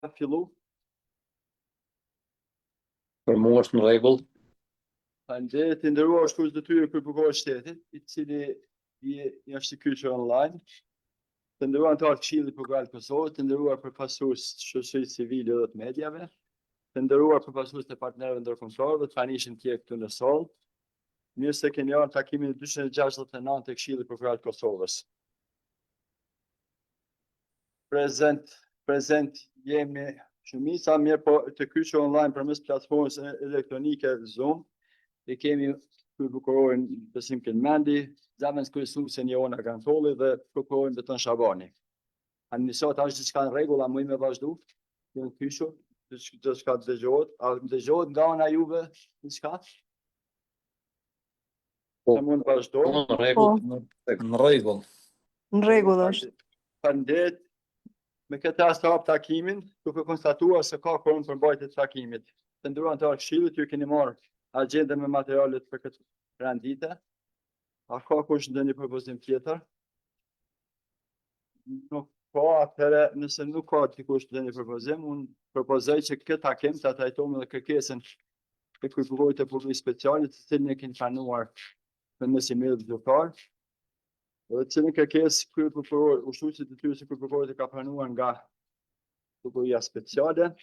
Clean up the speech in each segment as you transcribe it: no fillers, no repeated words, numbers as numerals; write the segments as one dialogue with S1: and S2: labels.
S1: fillu.
S2: Për mua është në rregull.
S1: Faleminderit, të nderuar shkues të tyre kryqëzor shtetit, I cili është i kyçur online. Të nderuar anëtar të Këshillit Prokural të Kosovës, të nderuar përfaqësues të shoqërisë civile dhe të mediave, të nderuar përfaqësues të partnerëve ndërkombëtar dhe të pranishin të tjerë këtu në sallë. Mirë se keni ardhur në takimin e 269 të Këshillit Prokural të Kosovës. Prezent jemi shumica, mirë po të kyçur online përmes platformës elektronike Zoom. E kemi prokurorin Besim Kelmendi, zamës kryesuesen Jona Gantolli dhe prokurorin Beton Shabani. Administrata është diçka në rregull, a muj me vazhdu? Jemi kyçur, diçka dëgohet, a dëgohet nga ana juve diçka?
S2: Po,
S1: Sa mund vazhdo?
S2: në rregull, në rregull.
S3: Në rregull është.
S1: Faleminderit. Me këtë rast hap takimin, duke konstatuar se ka kvorum për mbajtje të takimit. Të nderuar anëtar të Këshillit, ju keni marrë agjendën me materialet për këtë rendite. A ka kush ndonjë propozim tjetër? Nuk ka, atëherë nëse nuk ka dikush ndonjë propozim, unë propozoj që këtë takim ta trajtojmë edhe kërkesën e prokurorit të Prokurisë Speciale, të cilin e keni pranuar në mësimit të zyrtar. Dhe cilën kërkesë kryeprokurori, ushtruesi i detyrës së kryeprokurorit e ka pranuar nga Prokuria Speciale.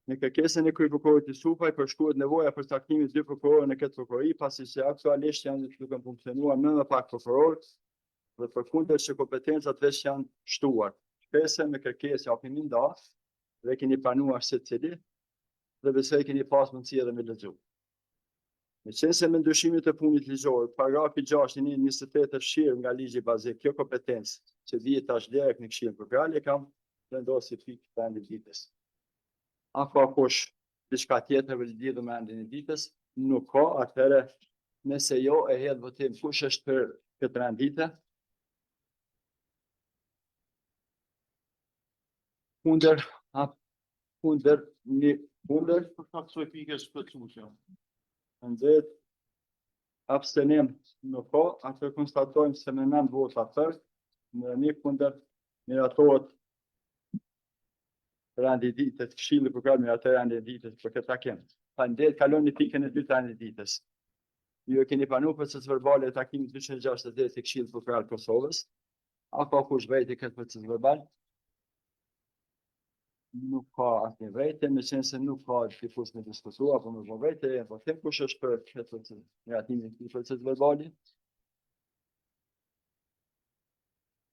S1: Në kërkesën e kryeprokurorit të Supaj përshkruhet nevoja për caktimin e dy prokurorë në këtë prokurori, pasi se aktualisht janë duke funksionuar më pak prokurorë dhe përkundër që kompetencat veç janë shtuar. Shpresoj me kërkesë japim ndas dhe keni pranuar secili dhe besoj keni pas mundësi edhe me lexu. Me qenë se me ndryshimet e punit ligjor, paragrafi 6 i 28 është shirë nga ligji bazik, kjo kompetencë që vihet tash direkt në Këshillin Prokural, e kam vendosur pikë të endit ditës. A ka kush diçka tjetër për lidhur me endin e ditës? Nuk ka, atëherë nëse jo, e hedh votim kush është për këtë rendite? Kundër, kundër,
S4: për shkak të kësaj pikës plotësuese.
S1: Nxehet abstenim nuk ka, atë konstatojmë se me 9 vota për, në një kundër miratohet rendi i ditës, Këshilli Prokural miratohet rendi i ditës për këtë takim. Faleminderit, kalojmë në pikën e dytë të rendit ditës. Ju e keni pranuar procesi verbal e takimit 260 të Këshillit Prokural të Kosovës. A ka kush vërejtë këtë proces verbal? Nuk ka asnjë vërejtje, me qenë se nuk ka dikush me diskutuar apo me vërejtje, po them kush është për këtë proces, miratimin e këtij procesi verbali.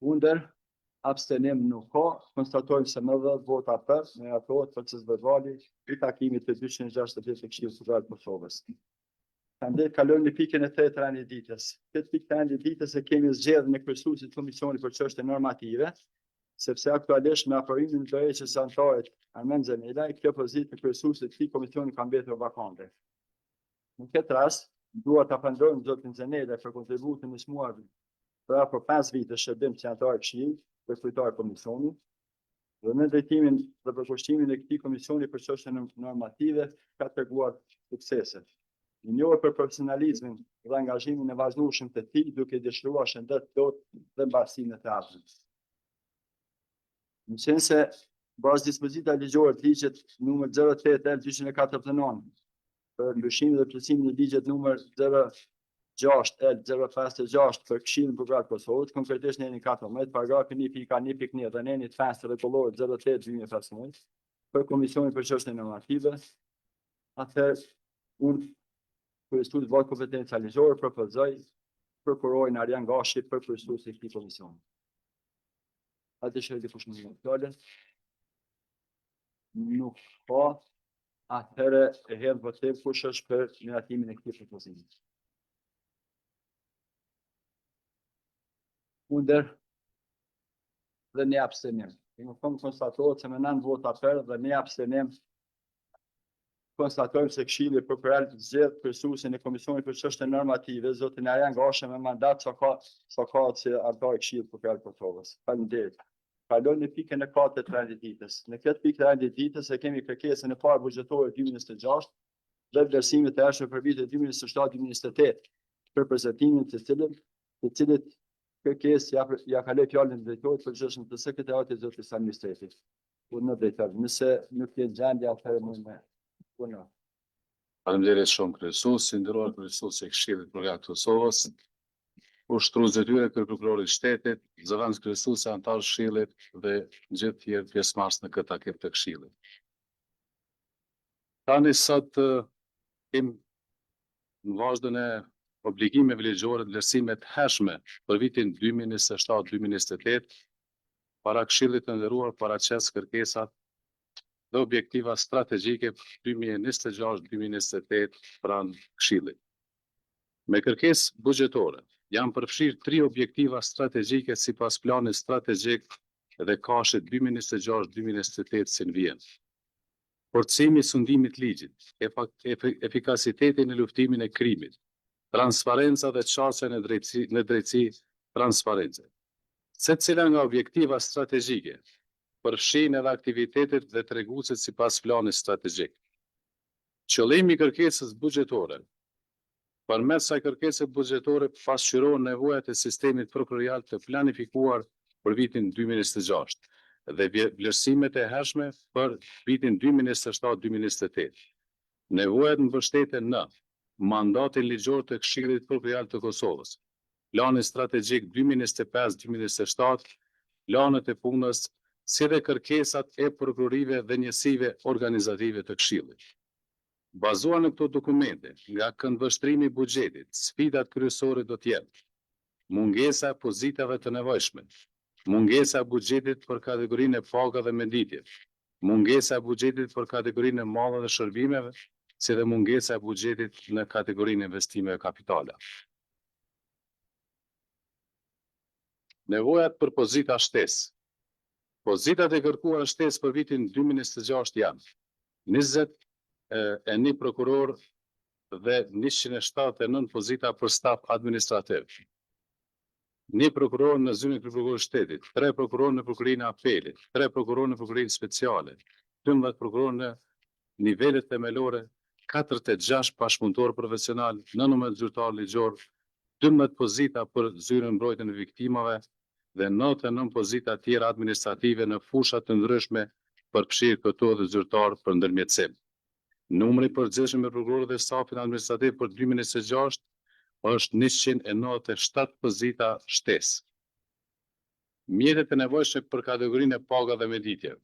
S1: Kundër, abstenim nuk ka, konstatojmë se me 10 vota për, miratohet proces verbali i takimit të 260 të Këshillit Prokural të Kosovës. Prandaj kalojmë në pikën e tretë të rendit ditës. Këtë pikë të rendit ditës e kemi zgjedhur në kryesuesit të Komisionit për çështje normative, sepse aktualisht me aferimin e drejtës së anëtarit Armen Zemela, kjo pozitë në kryesuesit të këtij komisioni ka mbetur vakante. Në këtë rast, dua ta falenderoj zotin Zemela për kontributin e smuar për afër 5 vite shërbim si anëtar i Këshillit për kryetar komisionit, dhe në drejtimin dhe përkushtimin e këtij komisioni për çështje normative ka treguar suksese. I njohur për profesionalizmin dhe angazhimin e vazhdueshëm të tij, duke dëshiruar shëndet plot dhe mbarësinë e teatrit. Në qenë se bazë dispozita ligjore të ligjit numër 08/249 për ndryshimin dhe plotësimin e ligjit numër 06/056 për Këshillin Prokural të Kosovës, konkretisht në enin 14, paragrafi 1.1.1 dhe në enin 5 rregullor 08/2015 për Komisionin për çështje normative, atëherë unë kryesues vot kompetenca ligjore propozoj prokurorin Arjan Gashi për kryesues të këtij komisioni. A dëshirë dikush më të fjalën? Nuk ka. Atëherë e hedh votim kush është për miratimin e këtij propozimi. Kundër dhe një abstenim. Kemi konstatuar se me 9 vota për dhe një abstenim konstatojmë se Këshilli Prokural zgjedh kryesuesin e Komisionit për çështje normative, zotin Arjan Gashi me mandat sa ka si anëtar i Këshillit Prokural të Kosovës. Faleminderit. Kalojmë në pikën e 4 të rendit ditës. Në këtë pikë të rendit ditës e kemi kërkesën e parë buxhetore 2026 dhe vlerësimet e hershme për vitet 2027-2028 për prezantimin të cilit kërkesë ja kaloj fjalën drejtorit për çështjen e sekretariatit të zotit Sami Strefi. Punë drejtor. Nëse nuk je gjendje atëherë mund me punë.
S5: Faleminderit shumë kryesues, nderuar kryesues e Këshillit Prokurat të Kosovës, ushtrues detyre kërprokurorit shtetit, zëvendës kryesuese antar Këshillit dhe gjithë tjerë pjesëmarrës në këtë takim të Këshillit. Tani sot kem në vazhdon e obligimeve ligjore të vlerësimet hershme për vitin 2027-2028, para Këshillit të nderuar paraqes kërkesat dhe objektiva strategjike për 2026-2028 pranë Këshillit. Me kërkesë buxhetore janë përfshirë 3 objektiva strategjike sipas planit strategjik dhe kashit 2026-2028 si në vjen. Forcimi i sundimit ligjit, efikasiteti në luftimin e krimit, transparenca dhe çarçja në drejtësi transparence. Secila nga objektiva strategjike përfshin edhe aktivitetet dhe treguesit sipas planit strategjik. Qëllimi i kërkesës buxhetore. Përmes kësaj kërkese buxhetore pasqyrohen nevojat e sistemit prokurorial të planifikuar për vitin 2026 dhe vlerësimet e hershme për vitin 2027-2028. Nevojat mbështeten në mandatin ligjor të Këshillit Prokurorial të Kosovës, planin strategjik 2025-2027, planet e punës, si dhe kërkesat e prokurorive dhe njësive organizative të Këshillit. Bazuar në këto dokumente, nga këndvështrimi i buxhetit, sfidat kryesore do të jenë: mungesa e pozitave të nevojshme, mungesa e buxhetit për kategorinë e paga dhe menditje, mungesa e buxhetit për kategorinë e mallave dhe shërbimeve, si dhe mungesa e buxhetit në kategorinë e investimeve kapitale. Nevojat për pozita shtesë. Pozitat e kërkuara shtesë për vitin 2026 janë 21 prokuror dhe 179 pozita për staf administrativ. 1 prokuror në zyrën e prokurorit shtetit, 3 prokuror në prokurorinë e apelit, 3 prokuror në prokurorinë speciale, 12 prokuror në nivelet themelore, 46 bashkëpunëtor profesional, 19 zyrtar ligjor, 12 pozita për zyrën mbrojtjen e viktimave dhe 99 pozita tjera administrative në fusha të ndryshme përfshirë këto dhe zyrtar për ndërmjetësim. Numri i përgjithshëm me prokurorët dhe stafin administrativ për 2026 është 197 pozita shtesë. Mjetet e nevojshme për kategorinë e paga dhe menditje.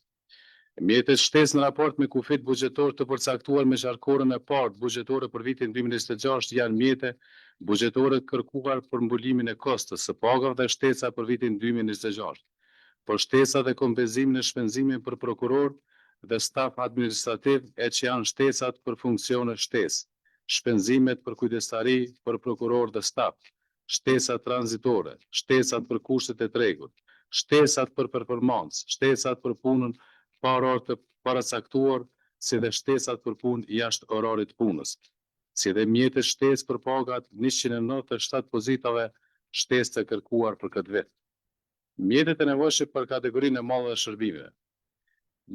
S5: Mjetet shtesë në raport me kufit buxhetor të përcaktuar me qarkorën e parë buxhetore për vitin 2026 janë mjete buxhetore kërkuar për mbulimin e kostës së pagave dhe shtesa për vitin 2026, për shtesa dhe kompenzimin e shpenzimeve për prokuror dhe staf administrativ e që janë shtesat për funksione shtesë, shpenzimet për kujdestari për prokuror dhe staf, shtesat tranzitore, shtesat për kushtet e tregut, shtesat për performancë, shtesat për punën pa orar të paracaktuar, si dhe shtesat për punë jashtë orarit punës, si dhe mjetet shtesë për pagat 197 pozitave shtesë të kërkuar për këtë vit. Mjetet e nevojshme për kategorinë e mallave dhe shërbimeve.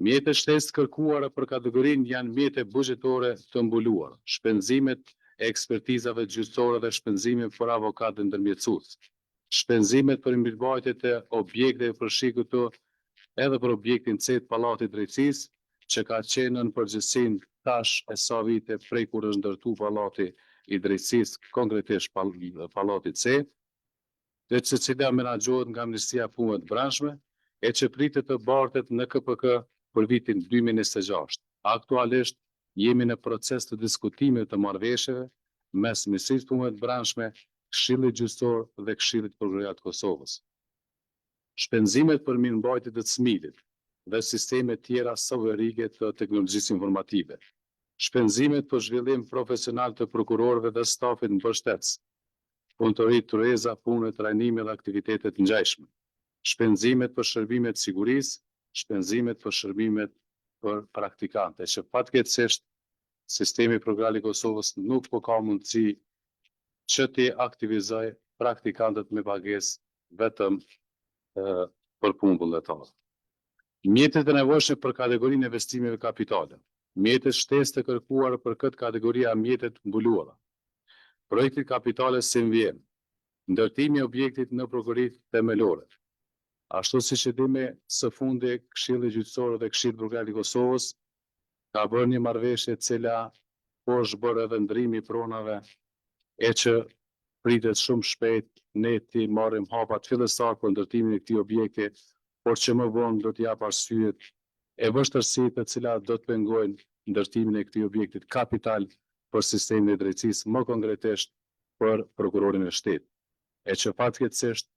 S5: Mjetet shtesë kërkuara për kategorinë janë mjete buxhetore të mbuluara, shpenzimet e ekspertizave gjyqësore dhe shpenzimet për avokat dhe ndërmjetësues, shpenzimet për mirëmbajtjet e objekteve përfshi këto edhe për objektin C të Pallatit Drejtësisë, që ka qenë në përgjithësinë tash e sa vite prej kur është ndërtuar Pallati i Drejtësisë, konkretisht Pallati C, dhe që cila menaxhohet nga Ministria e Punëve të Brendshme e që pritet të bartet në KPK për vitin 2026. Aktualisht jemi në proces të diskutimit të marrëveshjeve mes Ministrisë së Punëve të Brendshme, Këshillit Gjyqësor dhe Këshillit Prokurorial të Kosovës. Shpenzimet për mirëmbajtje të SMIL-it dhe sisteme tjera soverike të teknologjisë informative. Shpenzimet për zhvillim profesional të prokurorëve dhe stafit mbështetës, punëtori tureza, punë, trajnime dhe aktivitetet ngjashme. Shpenzimet për shërbimet sigurisë, shpenzimet për shërbimet për praktikante, që fatkeqësisht sistemi prokurorial i Kosovës nuk po ka mundësi që të aktivizoj praktikantët me pagesë vetëm për punë vullnetare. Mjetet e nevojshme për kategorinë e investimeve kapitale. Mjetet shtesë të kërkuara për këtë kategori janë mjetet mbuluara. Projektit kapitale si vjen, ndërtimi i objektit në prokurit themelore, Ashtu siç e dimi, së fundi Këshilli Gjyqësor dhe Këshilli Prokuror i Kosovës ka bërë një marrëveshje e cila po është bërë edhe ndrimi i pronave e që pritet shumë shpejt ne ti marrim hapat fillestar për ndërtimin e këtij objekti, por që më vonë do t'i jap arsyet e vështirësitë të cilat do të pengojnë ndërtimin e këtij objektit kapital për sistemin e drejtësisë, më konkretisht për prokurorin e shtetit. E që fatkeqësisht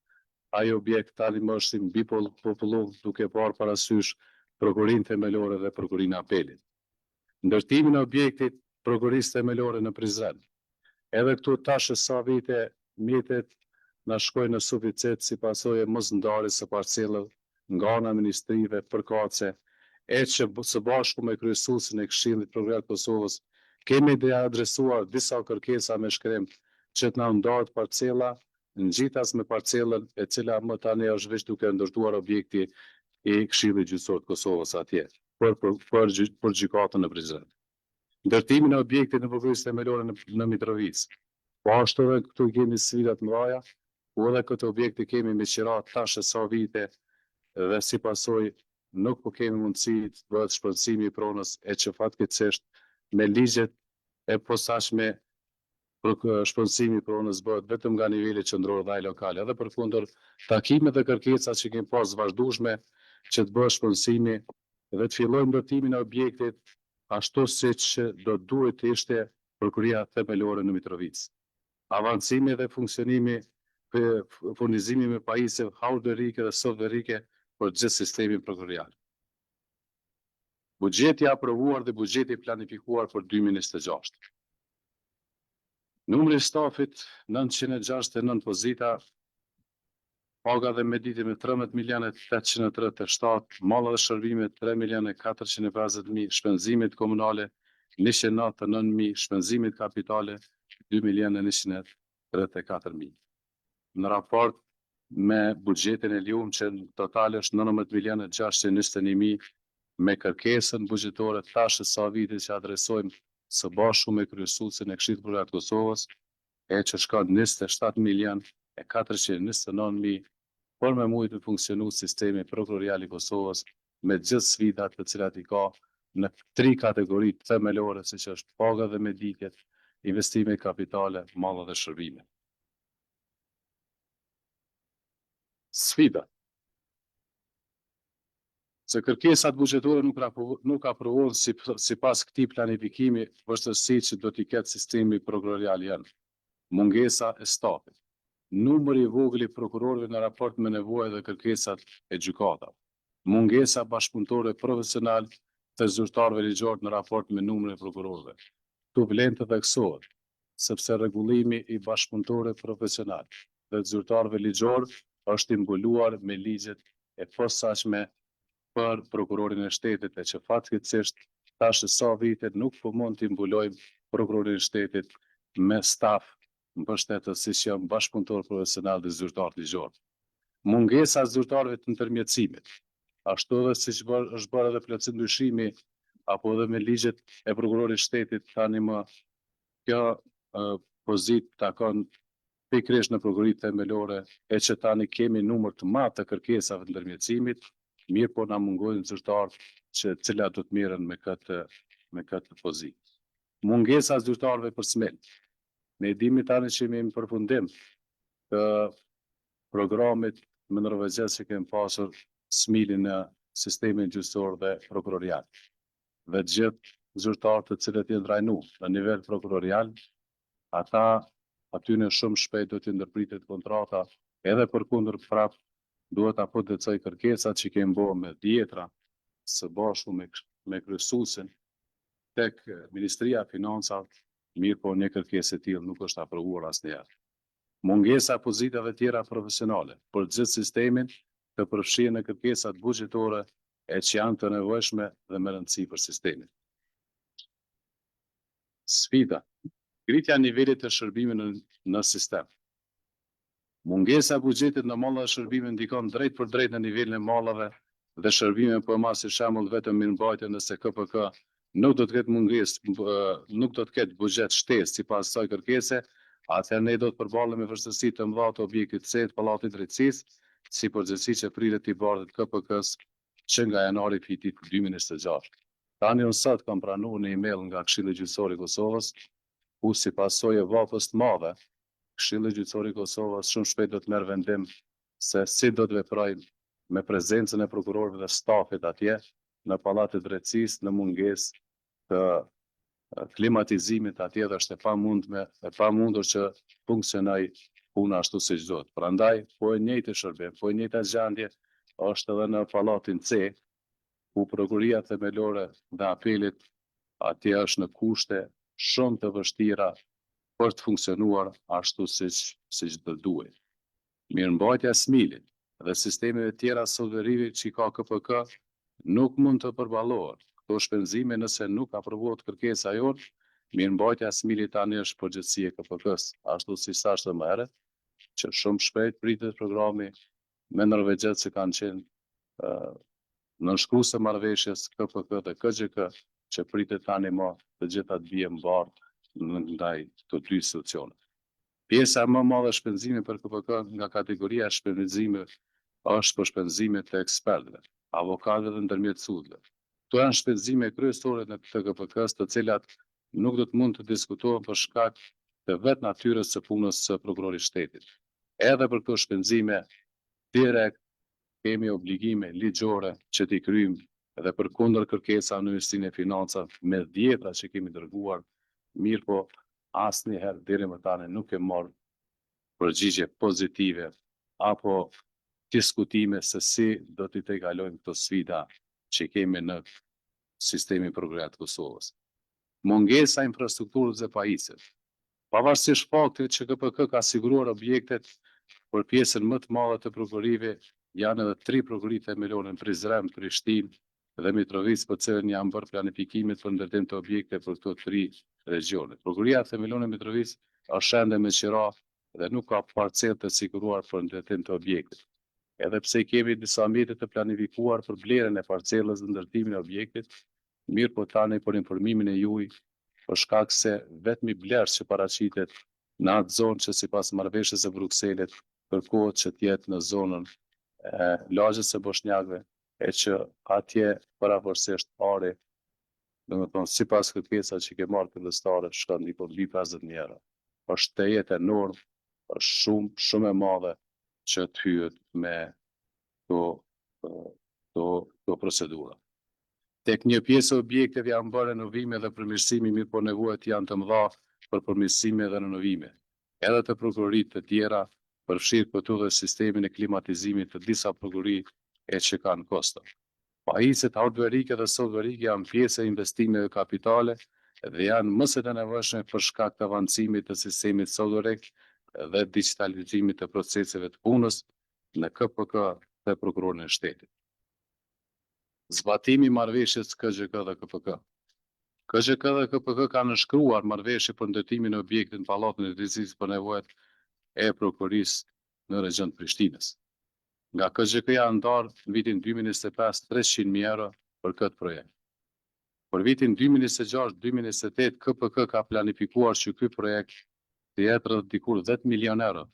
S5: ai objekt tani më është mbi populluar duke parë parasysh prokurinë themelore dhe prokurinë e apelit. Ndërtimin e objektit prokurisë themelore në Prizren. Edhe këtu tash sa vite mjetet na shkojnë në suficit si pasojë mosndarjes së parcelave nga ana e ministrive përkatëse, e që së bashku me kryesuesin e Këshillit Prokuror të Kosovës kemi adresuar disa kërkesa me shkrim që të na ndahet parcela, ngjitas me parcelën e cila më tani është veç duke ndërtuar objekti i Këshillit Gjyqësor të Kosovës atje për gjykatën në Prizren. Ndërtimin e objektit në prokurisë themelore në Mitrovicë. Po ashtu edhe këtu kemi sfida të mëdha, ku edhe këtë objekti kemi me qira tash sa vite dhe si pasojë nuk po kemi mundësi të bëhet shpërndësimi i pronës, e që fatkeqësisht me ligjet e posaçme shpërndësimi i pronës bëhet vetëm nga niveli qendror dhe ai lokal, edhe përkundër takimet dhe kërkesat që kemi pas vazhdueshme që të bëhet shpërndësimi dhe të fillojmë ndërtimin e objektit ashtu siç do duhet të ishte prokuria themelore në Mitrovicë. Avancimi dhe funksionimi furnizimi me pajisje hardverike dhe softverike për gjithë sistemin prokurorial. Buxheti i aprovuar dhe buxheti planifikuar për 2026. Numri i stafit 969 pozita, paga dhe medite me 13.837, malla dhe shërbime 3.450.000, shpenzimet komunale 199.000, shpenzimet kapitale 2.134.000. Në raport me buxhetin e lium që në total është 19.621.000 me kërkesën buxhetore tash sa vite që adresojmë së bashku me kryesuesin e Këshillit Prokuror të Kosovës, e që shkon 27.429.000 për me mujtë të funksionu sistemi prokurorial i Kosovës me gjithë sfidat të cilat i ka në 3 kategori themelore, siç është paga dhe meditjet, investime kapitale, malla dhe shërbime. Sfida. Se kërkesat buxhetore nuk aprovohen sipas këtij planifikimi, vështirësitë që do t'i ketë sistemi prokurorial janë: mungesa e stafit, numri i vogël i prokurorëve në raport me nevojat dhe kërkesat e gjykatave, mungesa bashkëpunëtore profesional të zyrtarëve ligjor në raport me numrin e prokurorëve. Tu vlen të theksohet, sepse rregullimi i bashkëpunëtore profesional dhe të zyrtarëve ligjor është i mbuluar me ligjet e posaçme për prokurorin e shtetit, e që fatkeqësisht tash sa vite nuk po mund t'i mbulojmë prokurorin e shtetit me staf mbështetës siç janë bashkëpunëtor profesional dhe zyrtar ligjor. Mungesa e zyrtarëve të ndërmjetësimit, ashtu edhe siç është bërë edhe plotësim ndryshimi apo edhe me ligjet e prokurorit të shtetit tani më kjo pozitë takon pikërisht në prokurit themelore, e që tani kemi numër të madh të kërkesave të ndërmjetësimit, mirë po na mungojnë zyrtarë që cilat do të merren me këtë pozitë. Mungesa e zyrtarëve për smel. Ne dimi tani që jemi në përfundim të programit më norvezes që kemi pasur smilin në sistemin gjyqësor dhe prokurorial. Dhe gjithë zyrtarët të cilët janë trajnuar në nivel prokurorial, ata aty në shumë shpejt do t'i ndërpritet kontrata, edhe përkundër prap duhet apo të plotësoj kërkesat që kemi bërë me dietra së bashku me kryesuesin tek Ministria e Financave, mirë po një kërkesë e tillë nuk është aprovuar asnjëherë. Mungesa e pozitave tjera profesionale për gjithë sistemin të përfshirë në kërkesat buxhetore e që janë të nevojshme dhe me rëndësi për sistemin. Sfida. Ngritja e nivelit të shërbimit në sistem. Mungesa e buxhetit në malla dhe shërbime ndikon drejt për drejt në nivelin e mallave dhe shërbime, për marrë si shembull vetëm mirëmbajtje nëse KPK nuk do të ketë mungesë, nuk do të ketë buxhet shtesë sipas kësaj kërkese, atëherë ne do të përballemi me vështirësi të mëdha të objektit C të Pallatit të Drejtësisë, si përgjithësi që pritet i bardhët KPK-s që nga janari i vitit 2026. Tani unë sot kam pranuar një email nga Këshilli Gjyqësor i Kosovës, ku si pasojë e vapës të madhe, Këshilli Gjyqësor i Kosovës shumë shpejt do të merr vendim se si do të veprojnë me prezencën e prokurorëve dhe stafit atje në Pallatin e Drejtësisë në mungesë të klimatizimit atje dhe është e pamundur që funksionoj puna ashtu siç duhet. Prandaj, po e njëjtë shërbim, po e njëjta gjendje është edhe në Pallatin C, ku prokuria themelore dhe apelit atje është në kushte shumë të vështira për të funksionuar ashtu siç do duhet. Mirëmbajtja e SMIL-it dhe sistemeve tjera soverive që ka KPK nuk mund të përballohen. Këto shpenzime nëse nuk aprovohet kërkesa jonë, mirëmbajtja e SMIL-it tani është përgjegjësi e KPK-s, ashtu si thash më herët, që shumë shpejt pritet programi me norvegjët që kanë qenë nënshkruese marrëveshjes KPK dhe KXK, që pritet tani më të gjitha të bie mbarë ndaj të dy institucioneve. Pjesa më e madhe e shpenzimeve për KPK nga kategoria e shpenzimeve është për shpenzimet të ekspertëve, avokatëve dhe ndërmjetësuesve. Këto janë shpenzime kryesore të KPK-s, të cilat nuk do të mund të diskutohen për shkak të vetë natyrës së punës së prokurorit shtetit. Edhe për këto shpenzime direkt kemi obligime ligjore që t'i kryjmë edhe përkundër kërkesa në Ministrinë e Financave me dhjetra që kemi dërguar, mirë po asnjëherë deri më tani nuk e marrë përgjigje pozitive apo diskutime se si do t'i tejkalojmë këto sfida që kemi në sistemin prokurorat të Kosovës. Mungesa e infrastrukturës dhe pajisjes. Pavarësisht faktit që KPK ka siguruar objektet për pjesën më të madhe të prokurive, janë edhe 3 prokuri themelore në Prizren, Prishtinë dhe Mitrovica, për cilën janë bërë planifikimet për ndërtim të objekte për këto 3 regione. Prokuria themelore në Mitrovica është ende me qira dhe nuk ka parcelë të siguruar për ndërtim të objektit. Edhe pse kemi disa mjete të planifikuar për blerjen e parcelës dhe ndërtimin e objektit, mirë po tani për informimin e juaj, për shkak se vetmi blerës që paraqitet në atë zonë që sipas marrëveshjes së Brukselit kërkohet që të jetë në zonën e lagjes së Bosnjakëve, e që atje paravorësisht ari, domethënë sipas kërkesave që ke marrë fillestare, shkon diku mbi 50.000 euro. Është të jetë enorm, është shumë e madhe që të hyet me këto procedura. Tek një pjesë e objekteve janë bërë renovime dhe përmirësime, mirë po nevojat janë të mëdha për përmirësime dhe renovime. Edhe të prokurorisë të tjera, përfshirë këtu dhe sistemin e klimatizimit të disa prokurori e që kanë kosto. Pajisjet hardverike dhe softverike janë pjesë e investimeve kapitale dhe janë më së nevojshme për shkak të avancimit të sistemit softverik dhe digitalizimit të proceseve të punës në KPK dhe prokurorin e shtetit. Zbatimi i marrëveshjes KXK dhe KPK. KXK dhe KPK kanë nënshkruar marrëveshje për ndërtimin e objektit në Pallatin e Drejtësisë për nevojat e prokurisë në regjion të Prishtinës. Nga KXK janë ndarë në vitin 2025 300.000 euro për këtë projekt. Për vitin 2026-2028 KPK ka planifikuar që ky projekt të jetë rreth dikur 10 milion euro.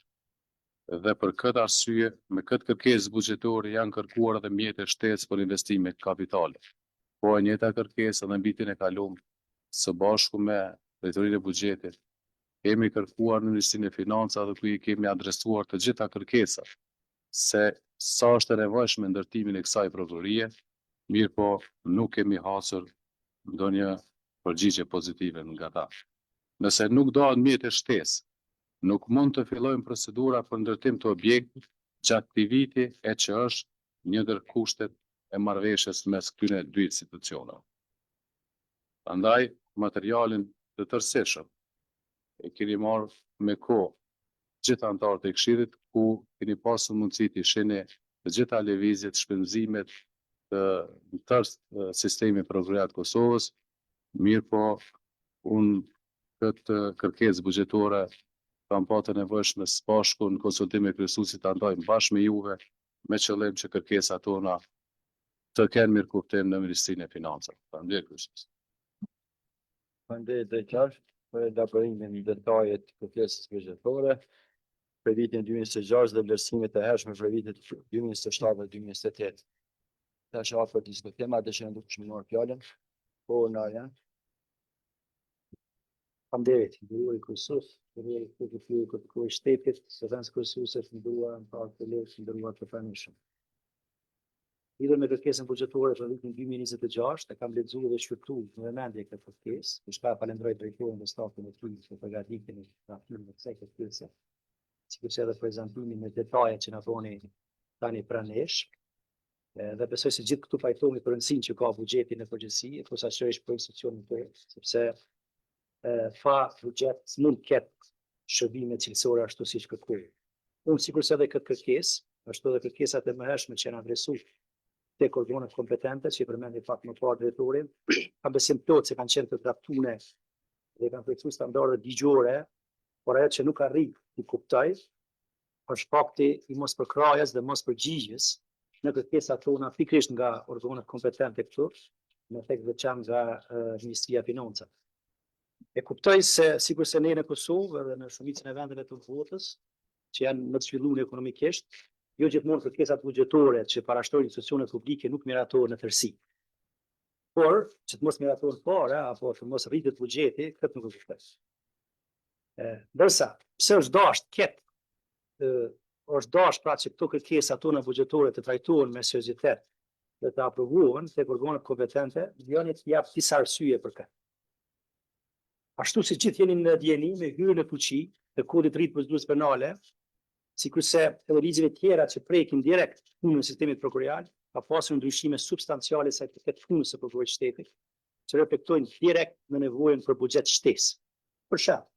S5: Dhe për këtë arsye, me këtë kërkesë buxhetore janë kërkuar edhe mjete shtesë për investime kapitale. Po e njëjta kërkesë edhe në vitin e kaluar, së bashku me drejtorinë e buxhetit, kemi kërkuar në Ministrinë e Financave dhe ku i kemi adresuar të gjitha kërkesat se sa është e nevojshme ndërtimin e kësaj prokurie, mirë po nuk kemi hasur ndonjë përgjigje pozitive nga ta. Nëse nuk dohet mjete shtesë, nuk mund të fillojmë procedura për ndërtim të objektit gjatë këtij viti, e që është një ndër kushtet e marrëveshjes mes këtyre dy institucioneve. Prandaj, materialin të tërësishëm e keni marrë me kohë gjithë anëtarët e Këshillit, ku keni pasur mundësi të shihni të gjitha lëvizjet, shpenzimet të tërë sistemi prokurorat të Kosovës, mirë po unë këtë kërkesë buxhetore kam pa të nevojshme së bashku në konsultim me kryesuesit ta ndajmë bashkë me juve, me qëllim që kërkesat tona të kenë mirë kuptim në Ministrinë e Financave. Faleminderit kryesues.
S1: Faleminderit drejtar për elaborimimin e detajet të kërkesës buxhetore. për vitin 2026 dhe vlerësimet e hershme për vitet 2027 dhe 2028. Tash afër diskutim, a dëshironi të shmënuar fjalën? Po, na ja.
S6: Faleminderit, nderuar kryesus, nderuar këtë shtetit, zëvendës kryesuese, nderuar anëtar të lehtë, nderuar të pranishëm. Lidhur me kërkesën buxhetore për vitin 2026, e kam lexuar dhe shqyrtuar në vëmendje këtë kërkesë, për shkak falenderoj drejtorin dhe stafin e tij për përgatitjen e raportit të kësaj kërkese. Sikur se edhe prezantimin me detajet që na thoni tani pranesh. Dhe besoj se gjithë këtu pajtohemi për rëndësinë që ka buxheti në përgjithësi, posaçërisht për institucionin tonë, sepse fa buxhet s'mund të ketë shërbime cilësore ashtu siç kërkojmë. Unë sigurisht edhe këtë kërkesë, ashtu edhe kërkesat e mëhershme që janë adresuar tek organet kompetente, që i përmendi pak më parë drejtorin, kam besim plot se kanë qenë të trajtuar dhe kanë përcjellur standarde ligjore, por ajo që nuk arrit të kuptoj është fakti i mos përkrahjes dhe mos përgjigjes në kërkesat tona pikërisht nga organet kompetente këtu, në tek veçantë nga Ministria e Financave. E kuptoj se sikur se ne në Kosovë dhe në shumicën e vendeve të botës që janë më të zhvilluar ekonomikisht, jo gjithmonë kërkesat buxhetore që parashtrojnë institucionet publike nuk miratohen në tërësi. Por, që të mos miratohen fare apo të mos rritet buxheti, këtë nuk e kuptoj. Ndërsa, pse është dashur pra që këto kërkesa tona buxhetore të trajtohen me seriozitet dhe të aprovohen tek organet kompetente, dëgjoni të jap disa arsye për këtë. Ashtu si gjithë jeni në dieni me hyrjen në fuqi të kodit të ri të procedurës penale, sikurse edhe ligjeve tjera që prekin direkt punën e sistemit prokurorial, ka pasur ndryshime substanciale sa i përket punës së prokurorit shtetit, që reflektojnë direkt në nevojën për buxhet shtesë. Për shembull,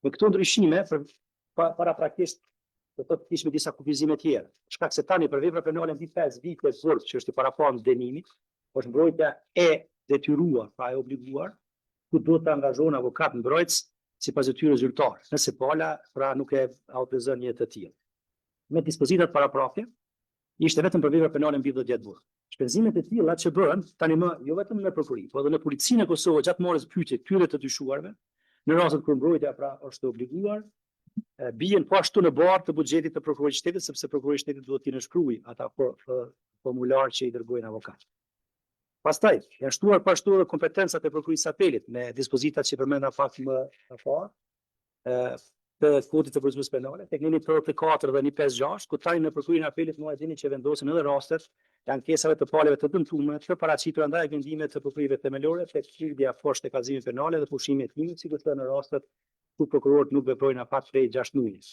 S6: me këto ndryshime paraprakisht do të kishim disa kufizime tjera. Shkak se tani për vepra penale mbi 5 vite burg që është i parapranë dënimit, është mbrojtja e detyruar, pra e obliguar, ku duhet të angazhon avokat mbrojtës sipas detyrës zyrtare. Nëse pala, pra nuk e autorizon një të tillë. Me dispozitat paraprake, ishte vetëm për vepra penale mbi 10 vjet burg. Shpenzimet e tilla që bëhen tani më jo vetëm në prokurori, por edhe në policinë e Kosovës gjatë marrjes pyetje këtyre të dyshuarve, në rastet kur mbrojtja pra është obliguar, bien po ashtu në barë të buxhetit të prokurorit shtetit, sepse prokurori shtetit duhet t'i nënshkruajë ata formular që i dërgojnë avokat. Pastaj, janë shtuar po ashtu edhe kompetencat e prokurisë apelit me dispozitat që përmenda pak më parë, të kodit të procedurës penale, tek 144 dhe 156, ku tani në prokurinë e apelit mua e dini që vendosen edhe rastet të ankesave të palëve të dëmtuara të paraqitura ndaj vendimeve të prokurive themelore tek hyrja poshtë të kallëzimit penale dhe pushimi i timit, sikurse në rastet ku prokurorët nuk veprojnë afat prej 6 muajsh.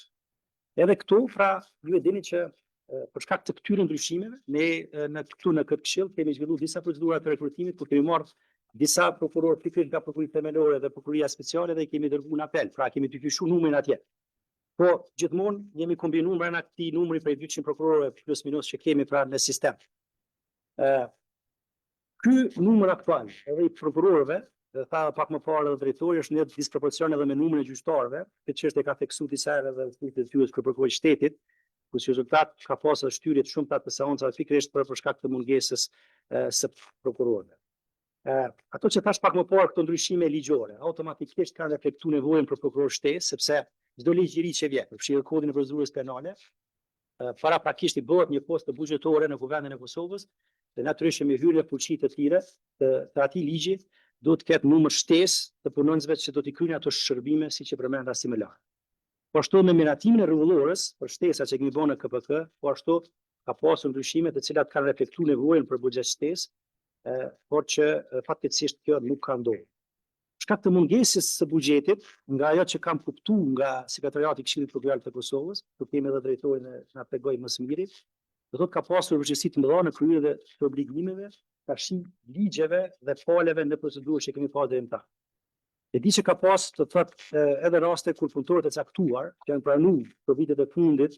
S6: Edhe këtu, pra, ju e dini që për shkak të këtyre ndryshimeve, ne në këtë këshill kemi zhvilluar disa procedura të rekrutimit, ku kemi marrë disa prokurorë pikërisht nga prokuria themelore dhe prokuria speciale dhe i kemi dërguar në apel, pra kemi dyfishuar numrin atje. Po gjithmonë jemi kombinuar brenda këtij numri prej 200 prokurorëve plus minus që kemi pra në sistem. Ky numër aktual edhe i prokurorëve, dhe tha pak më parë edhe drejtori, është në disproporcion edhe me numrin e gjyqtarëve, këtë çështje ka theksuar disa herë edhe në fytyrës kër prokurorit shtetit, ku si rezultat ka pasur shtyrje të shumta të seancave pikërisht për shkak të mungesës së prokurorëve. Ato që thash pak më parë, këto ndryshime ligjore, automatikisht kanë reflektuar nevojën për prokuror shtesë, sepse çdo ligj i ri që vjen, përfshirë kodin e procedurës penale, paraprakisht i bëhet një postë buxhetore në Kuvendin e Kosovës, dhe natyrisht me hyrjen në fuqi të tjera të atij ligji, duhet të ketë numër shtesë të punonjësve që do t'i kryejnë ato shërbime siç e përmenda similar. Po ashtu me miratimin e rregullorës për shtesat që kemi bënë në KPK, po ashtu ka pasur ndryshime të cilat kanë reflektuar nevojën për buxhet shtesë, por që fatkeqësisht kjo nuk ka ndodhur. Shkak të mungesës së buxhetit, nga ajo që kam kuptuar nga Sekretariati i Këshillit Prokuror të Kosovës, ku kemi edhe drejtorin na tregoi më së miri, do thotë ka pasur vështirësi të mëdha në kryerjen e të obligimeve, tashi ligjeve dhe paleve në procedurë që kemi pasur deri më tani. E di që ka pas të thotë edhe raste kur punëtorët e caktuar që janë pranuar për vitet e fundit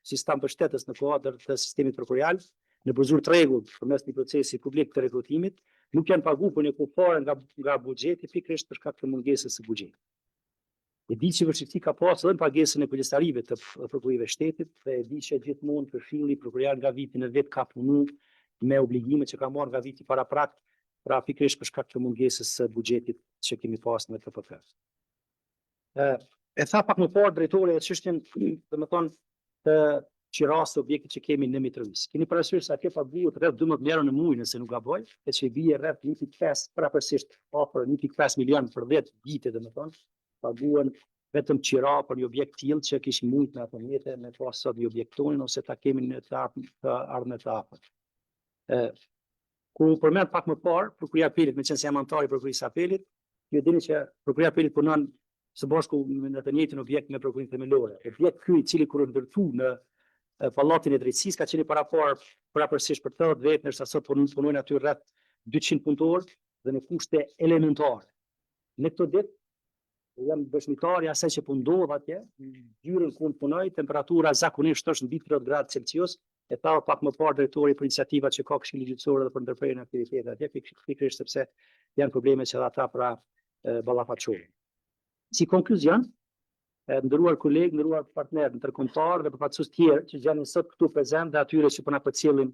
S6: si stan mbështetës në kuadër të sistemit prokurorial në procedurë të rregullt përmes një procesi publik të rekrutimit, nuk janë paguar për një kupare nga buxheti pikërisht për shkak të mungesës së buxhetit. E di që vështirësi ka pasur edhe në pagesën e kujdestarive të prokurorëve shtetit, dhe e di që gjithmonë përfilli prokurorial nga viti në vit ka punuar me obligime që ka marrë nga viti paraprak, pra pikërisht për shkak të mungesës së buxhetit që kemi pasur në KPK. E tha pak më parë drejtori e çështjen, domethënë të qiras të objektit që kemi në Mitrovic. Keni parasysh se atje paguhet rreth 12 euro në muaj nëse nuk gaboj, e që vije rreth 1.5 prapërsisht afër 1.5 milion për 10 vite domethënë, paguhen vetëm qira për një objekt tillë që kishim mujt në atë mjete me pas sot një objekt tonin ose ta kemi në të ardhmen të afërt. Ku u përmend pak më parë prokuria e apelit, meqense jam antar i prokurisë së apelit, ju dini që prokuria e apelit punon së bashku në të njëjtin objekt me prokurinë themelore. Objekt ky i cili kur është ndërtuar në pallatin e drejtësisë ka qenë para parë prapërsisht për 80 vjet, ndërsa sot punojnë aty rreth 200 punëtorë dhe në kushte elementare. Në këtë ditë jam dëshmitar i asaj që po ndodh atje, gjyrën ku punoj, temperatura zakonisht është mbi 30 gradë Celsius, e tha pak më parë drejtori për iniciativat që ka Këshilli Gjyqësor dhe për ndërprerjen e aktivitetit atje, pikërisht sepse janë probleme që ata pra ballafaqohen. Si konkluzion, ndëruar kolegë, ndëruar partner ndërkombëtar dhe përfaqësues tjerë që janë sot këtu prezent dhe atyre që po na përcjellin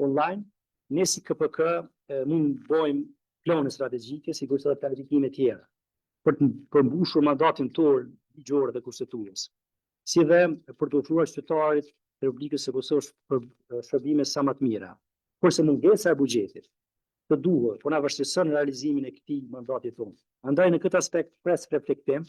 S6: online, ne si KPK mund bëjmë plane strategjike, sigurisht edhe planifikime tjera për të përmbushur mandatin tonë ligjor dhe kushtetues, si dhe për të ofruar qytetarit të Republikës së Kosovës për shërbime sa më të mira. Kurse mungesa e buxhetit të duhur, po na vështirëson realizimin e këtij mandati tonë. Andaj në këtë aspekt pres reflektim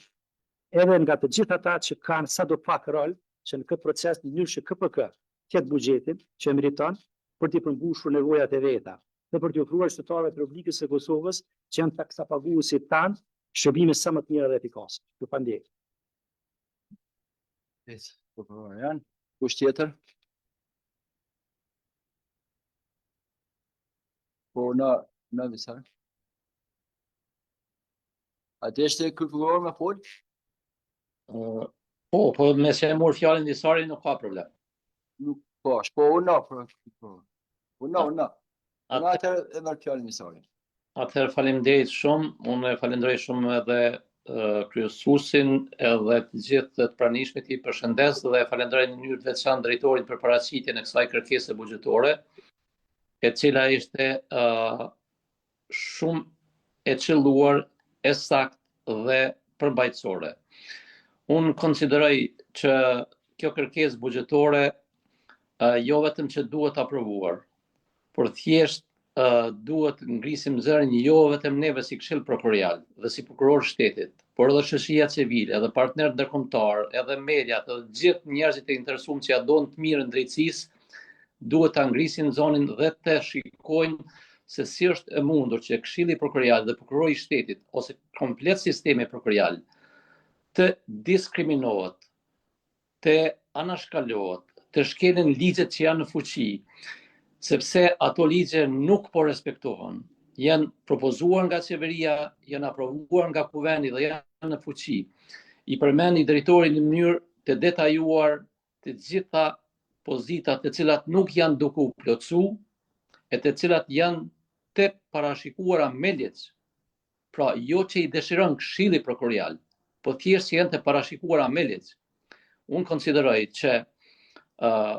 S6: edhe nga të gjithë ata që kanë sadopak rol që në këtë proces në mënyrë që KPK ketë buxhetin që meriton për të përmbushur nevojat e veta dhe për të ofruar qytetarëve të Republikës së Kosovës që janë taksapaguesit tanë shërbime sa më të mira dhe efikase. Ju falenderoj.
S1: Janë, kush tjetër? Po në visar. A të ishte kërkuar me fol?
S2: Po me se e mor fjalën Visari nuk ka problem.
S1: Nuk ka, po unë unë atëherë e mërë fjalën Visari.
S2: Atëherë faleminderit shumë, unë e falenderoj shumë edhe kryesuesin edhe të gjithë të pranishmit i përshëndes dhe falenderoj në mënyrë të veçantë drejtorin për paraqitjen e kësaj kërkese buxhetore, e cila ishte shumë e qelluar, e saktë dhe përmbajtësore. Unë konsideroj që kjo kërkesë buxhetore jo vetëm që duhet aprovuar, por thjesht duhet ngrisim zërin jo vetëm neve si Këshill Prokurorial dhe si prokuror shtetit, por edhe shoqëria civile, edhe partnerët ndërkombëtar, edhe mediat, edhe gjithë njerëzit e interesuar që ja doin të mirën drejtësisë, duhet ta ngrisin zonin dhe të shikojnë se si është e mundur që Këshilli Prokurorial dhe prokurori i shtetit ose komplet sistemi prokurorial të diskriminohet, të anashkalohet, të shkelin ligjet që janë në fuqi, sepse ato ligje nuk po respektohen, janë propozuar nga qeveria, janë aprovuar nga kuvendi dhe janë në fuqi. I përmendi drejtori në mënyrë të detajuar të gjitha pozitat të cilat nuk janë duke u plotësu, e të cilat janë të parashikuara me ligj. Pra, jo që i dëshiron Këshilli Prokurorial, po thjesht janë të parashikuara me ligj. Unë konsideroj që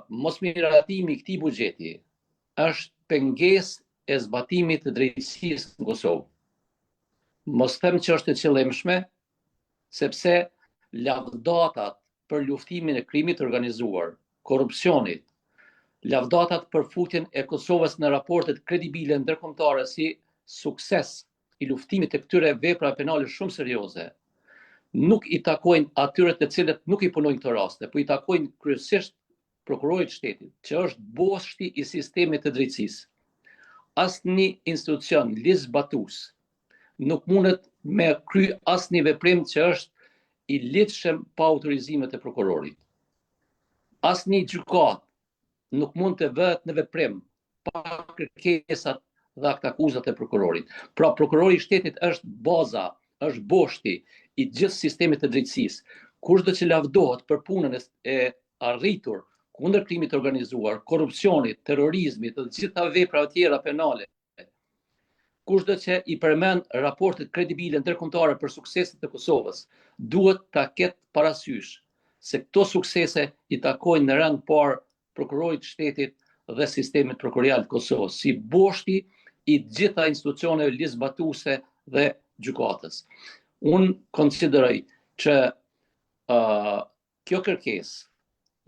S2: mosmiratimi i këtij buxheti është pengesë e zbatimit të drejtësisë në Kosovë. Mos them që është e qëllimshme, sepse lavdatat për luftimin e krimit të organizuar, korrupsionit, lavdatat për futjen e Kosovës në raportet kredibile ndërkombëtare si sukses i luftimit të këtyre veprave penale shumë serioze, nuk i takojnë atyre të cilët nuk i punojnë këto raste, po i takojnë kryesisht prokurorit shtetit, që është boshti i sistemit të drejtësisë. Asnjë institucion ligjzbatues nuk mundet me kry asnjë veprim që është i ligjshëm pa autorizimet e prokurorit. Asnjë gjykatë nuk mund të vëhet në veprim pa kërkesat dhe aktakuzat e prokurorit. Pra, prokurori i shtetit është baza, është boshti i gjithë sistemit të drejtësisë. Kushdo që lavdohet për punën e arritur kundër krimit të organizuar, korrupsionit, terrorizmit dhe gjitha veprave tjera penale, kushdo që i përmend raportet kredibile ndërkombëtare për sukseset e Kosovës, duhet ta ketë parasysh se këto suksese i takojnë në rang parë prokurorit shtetit dhe sistemit prokurorial të Kosovës, si boshti i gjitha institucioneve ligjzbatuese dhe gjykatës. Unë konsideroj që kjo kërkesë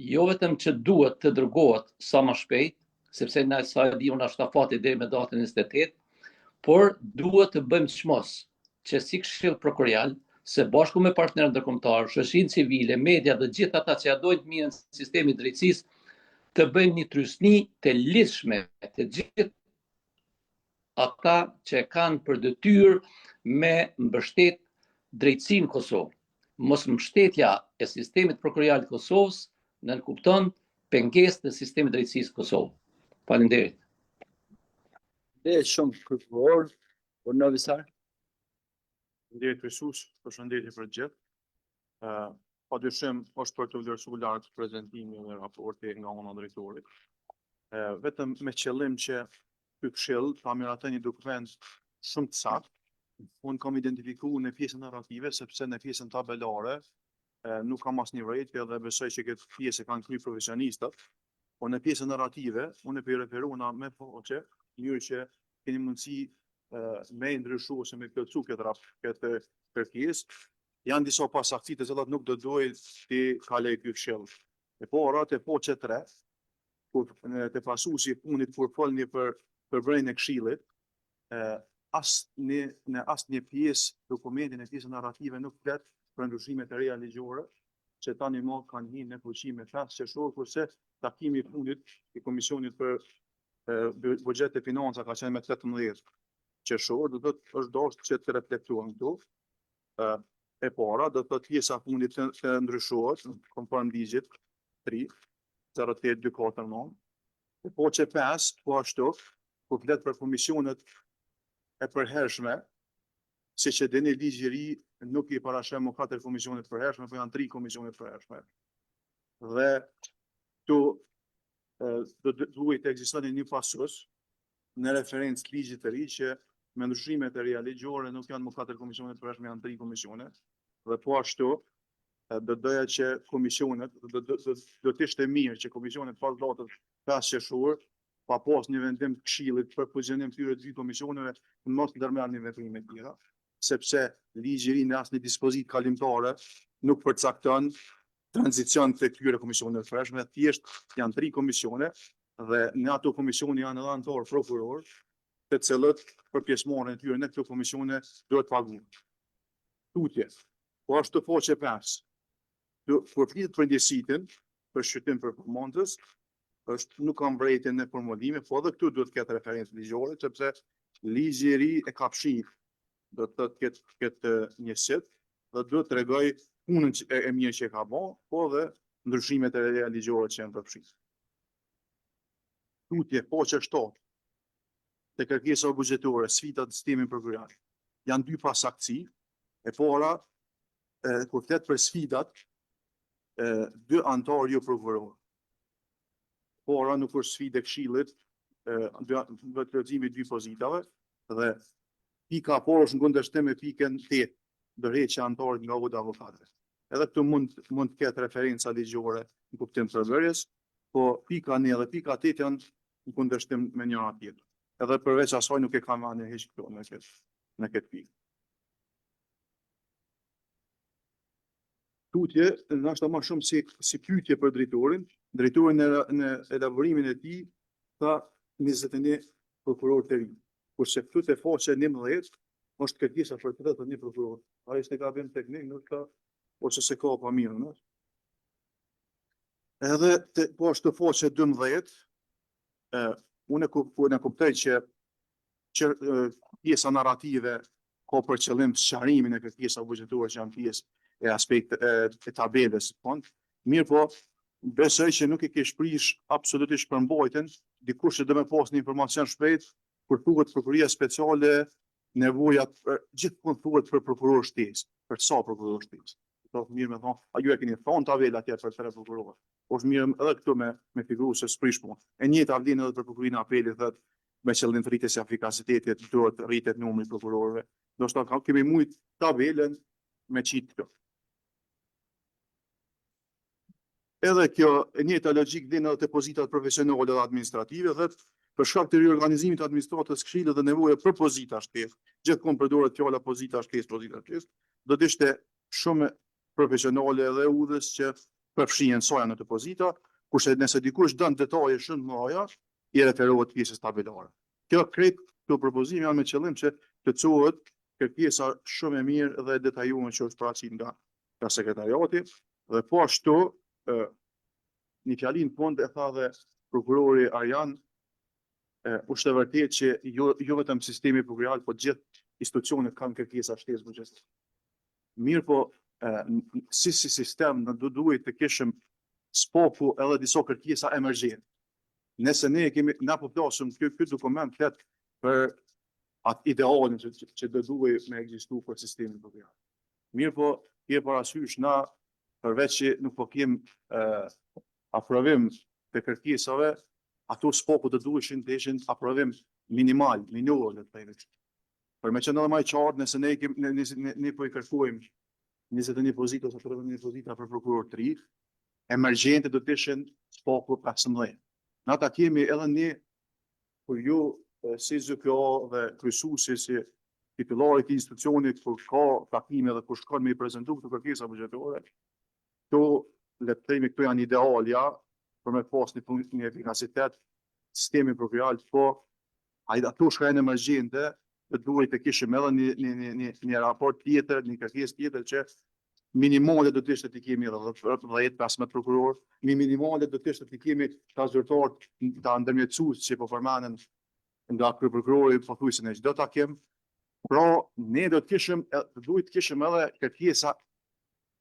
S2: jo vetëm që duhet të dërgohet sa më shpejt, sepse na sa e di unë është afati deri me datën 28, por duhet të bëjmë çmos që si Këshill Prokurorial, se bashku me partnerët ndërkombëtar, shoqërinë civile, media dhe gjithë ata që ja dojnë të mirën sistemi drejtësisë, të bëjmë një trysni të lidhshme të gjithë ata që kanë për detyrë me mbështet drejtësinë Kosovë. Mos mbështetja e sistemit prokurorial të Kosovës nënkupton pengesë të sistemit drejtësisë Kosovë. Faleminderit.
S1: Dhe shumë prokuror, por në visar.
S4: Ndjerit Krysus, përshëndetje për gjithë. Padyshim është për të vlerësuar lart prezantimi dhe raporti nga ana drejtorit. Vetëm me qëllim që ky këshill ta miratojë një dokument shumë të saktë. Unë kam identifikuar në pjesën narrative, sepse në pjesën tabelare nuk kam asnjë vërejtje dhe besoj që këtë pjesë kanë kryer profesionistët. Po në pjesën narrative, unë e referuar me poqe, mënyrë që keni mundësi me ndryshu ose me plotësu këtë kërkesë. Janë disa pasaktësi të cilat nuk do dojë ti kaloj ky këshill. E para te poqe 3, kur te pasuesi punit kur folni për përbrejtjen e këshillit, në asnjë pjesë dokumentin e pjesën narrative nuk flet për ndryshimet e reja ligjore, që tani më kanë hyrë në fuqi me 5 qershor, kurse takimi i fundit i Komisionit për Buxhet e Financa ka qenë me 18 qershor, do të thotë është dashur që të reflektohen këtu. E para, do të thotë pjesa e fundit të ndryshohet konform ligjit 3/08/249. E poqe 5, po ashtu, kur flet për komisionet e përhershme, siç e dini ligji i ri nuk i parashëm 4 komisione të përhershme, por janë 3 komisione të përhershme. Dhe këtu duhet të ekzistonte një pasus në referencë ligjit të ri që me ndryshimet e reja ligjore nuk janë më 4 komisione të përhershme, janë 3 komisione. Dhe po ashtu do doja që komisionet do të ishte mirë që komisionet pas datës 5 qershor pa pas një vendim të këshillit për fuzionim këtyre dy komisioneve, mos ndërmerrni veprime të tjera, sepse ligji i ri në asnjë dispozitë kalimtare nuk përcakton tranzicion të këtyre komisioneve të përhershme, thjesht janë 3 komisione dhe në ato komisione janë edhe anëtar prokuror, të cilët për pjesëmarrjen e tyre në këto komisione duhet paguhen. Tutje. Po ashtu poqe 5. Kur flitet për ndjesitin, për shqyrtim performancës, nuk kam vërejtje në formulime, po edhe këtu duhet të ketë referencë ligjore, sepse ligji i ri e ka fshirë, do të thotë këtë njësit, dhe duhet të tregoj punën e mirë që e ka bërë, po edhe ndryshimet e reja ligjore që janë përfshirë. Tutje, poqe 7, te kërkesa buxhetore, sfidat të sistemit prokurorial. Janë dy pasaktësi. E para, kur flet për sfidat, 2 anëtar jo prokuror. Para nuk është sfidë e këshillit, do të lexojmë 2 pozitave dhe pika parë është në kundërshtim me pikën 8, dorëheqja e anëtarit nga votë avokatëve. Edhe këtu mund të ketë referenca ligjore në kuptim të përbërjes, po pika 9 dhe pika 8 janë në kundërshtim me njëra tjetrën. Edhe përveç asaj nuk e kam anë hiç këtu në këtë pikë. Tutje, ndoshta më shumë si pyetje për drejtorin. Drejtori në elaborimin e tij tha 21 prokuror të rinj. Kurse këtu te faqja 11 është kërkesa për 31 prokuror. Ai s'e ka bën teknik, nuk ka ose se ka pa mirë, no? Edhe po ashtu faqja 12, unë kuptoj që pjesa narrative ka për qëllim sqarimin e kërkesave buxhetore që janë pjesë e aspekt e tabelës, mirë po, besoj që nuk e ke shprish absolutisht përmbajtjen, dikush që do me pas një informacion shpejt, kur thuhet prokuria speciale, nevojat, gjithmonë thuhet për prokuror shtesë, për sa prokuror shtesë. Do të mirë me thonë, a ju e keni thonë tabela atje për 3 prokurorë. Po është mirë edhe këtu me figuru se s'prish punë. E njëjta vlen edhe për prokurinë e apelit, thotë me qëllim të rritjes së efikasitetit, duhet rritet numri i prokurorëve. Do të thotë kemi shumë tabelën me qitë këtu. Edhe kjo e njëjta logjik vlen edhe te pozitat profesionale dhe administrative, dhe për shkak të riorganizimit të administratës këshillit dhe nevojës për pozita shtesë, gjithmonë përdoret fjala pozita shtesë, do të ishte shumë profesionale dhe udhës që përfshihen soja në depozita, kurse nëse dikush dën detaje shumë më mëdha, i referohet pjesës tabelare. Kjo krejt këto propozime janë me qëllim që plotësohet kërkesa shumë e mirë dhe e detajuar që është paraqitur nga sekretariati dhe po ashtu një fjalë në fund e tha dhe prokurori Arjan, është e vërtetë që jo vetëm sistemi prokural, po gjithë institucionet kanë kërkesa shtesë buxhetare. Mirë po, si sistem në duhet të kishim spoku edhe disa kërkesa emergjente. Nëse na po flasim ky dokument flet për atë idealin që do duhet me ekzistu për sistemin prokural. Mirë po, je parasysh na përveç që nuk po kem aprovim të kërkesave, ato spoku të duheshin të ishin aprovim minimal, minor le të themi. Për me qenë edhe më i qartë, nëse ne po i kërkojmë 21 pozita ose 31 pozita për prokuror të ri, emergjente do të ishin spoku 15. Na ta kemi edhe ne, por ju si ZPA dhe kryesuesi si titullari i institucionit kur ka takime dhe kur shkon me i prezantu këto kërkesa buxhetare, këto le të themi këto janë idealja për me pas një efikasitet sistemi prokural, po ato shkajnë emergjente të duhet të kishim edhe një raport tjetër, një kërkesë tjetër që minimale do të ishte të kemi edhe 10-15 prokuror, minimale do të ishte të kemi ta zyrtar ta ndërmjetësues që po përmenden nga prokurori pothuajse ne çdo takim. Pra ne do të duhet të kishim edhe kërkesa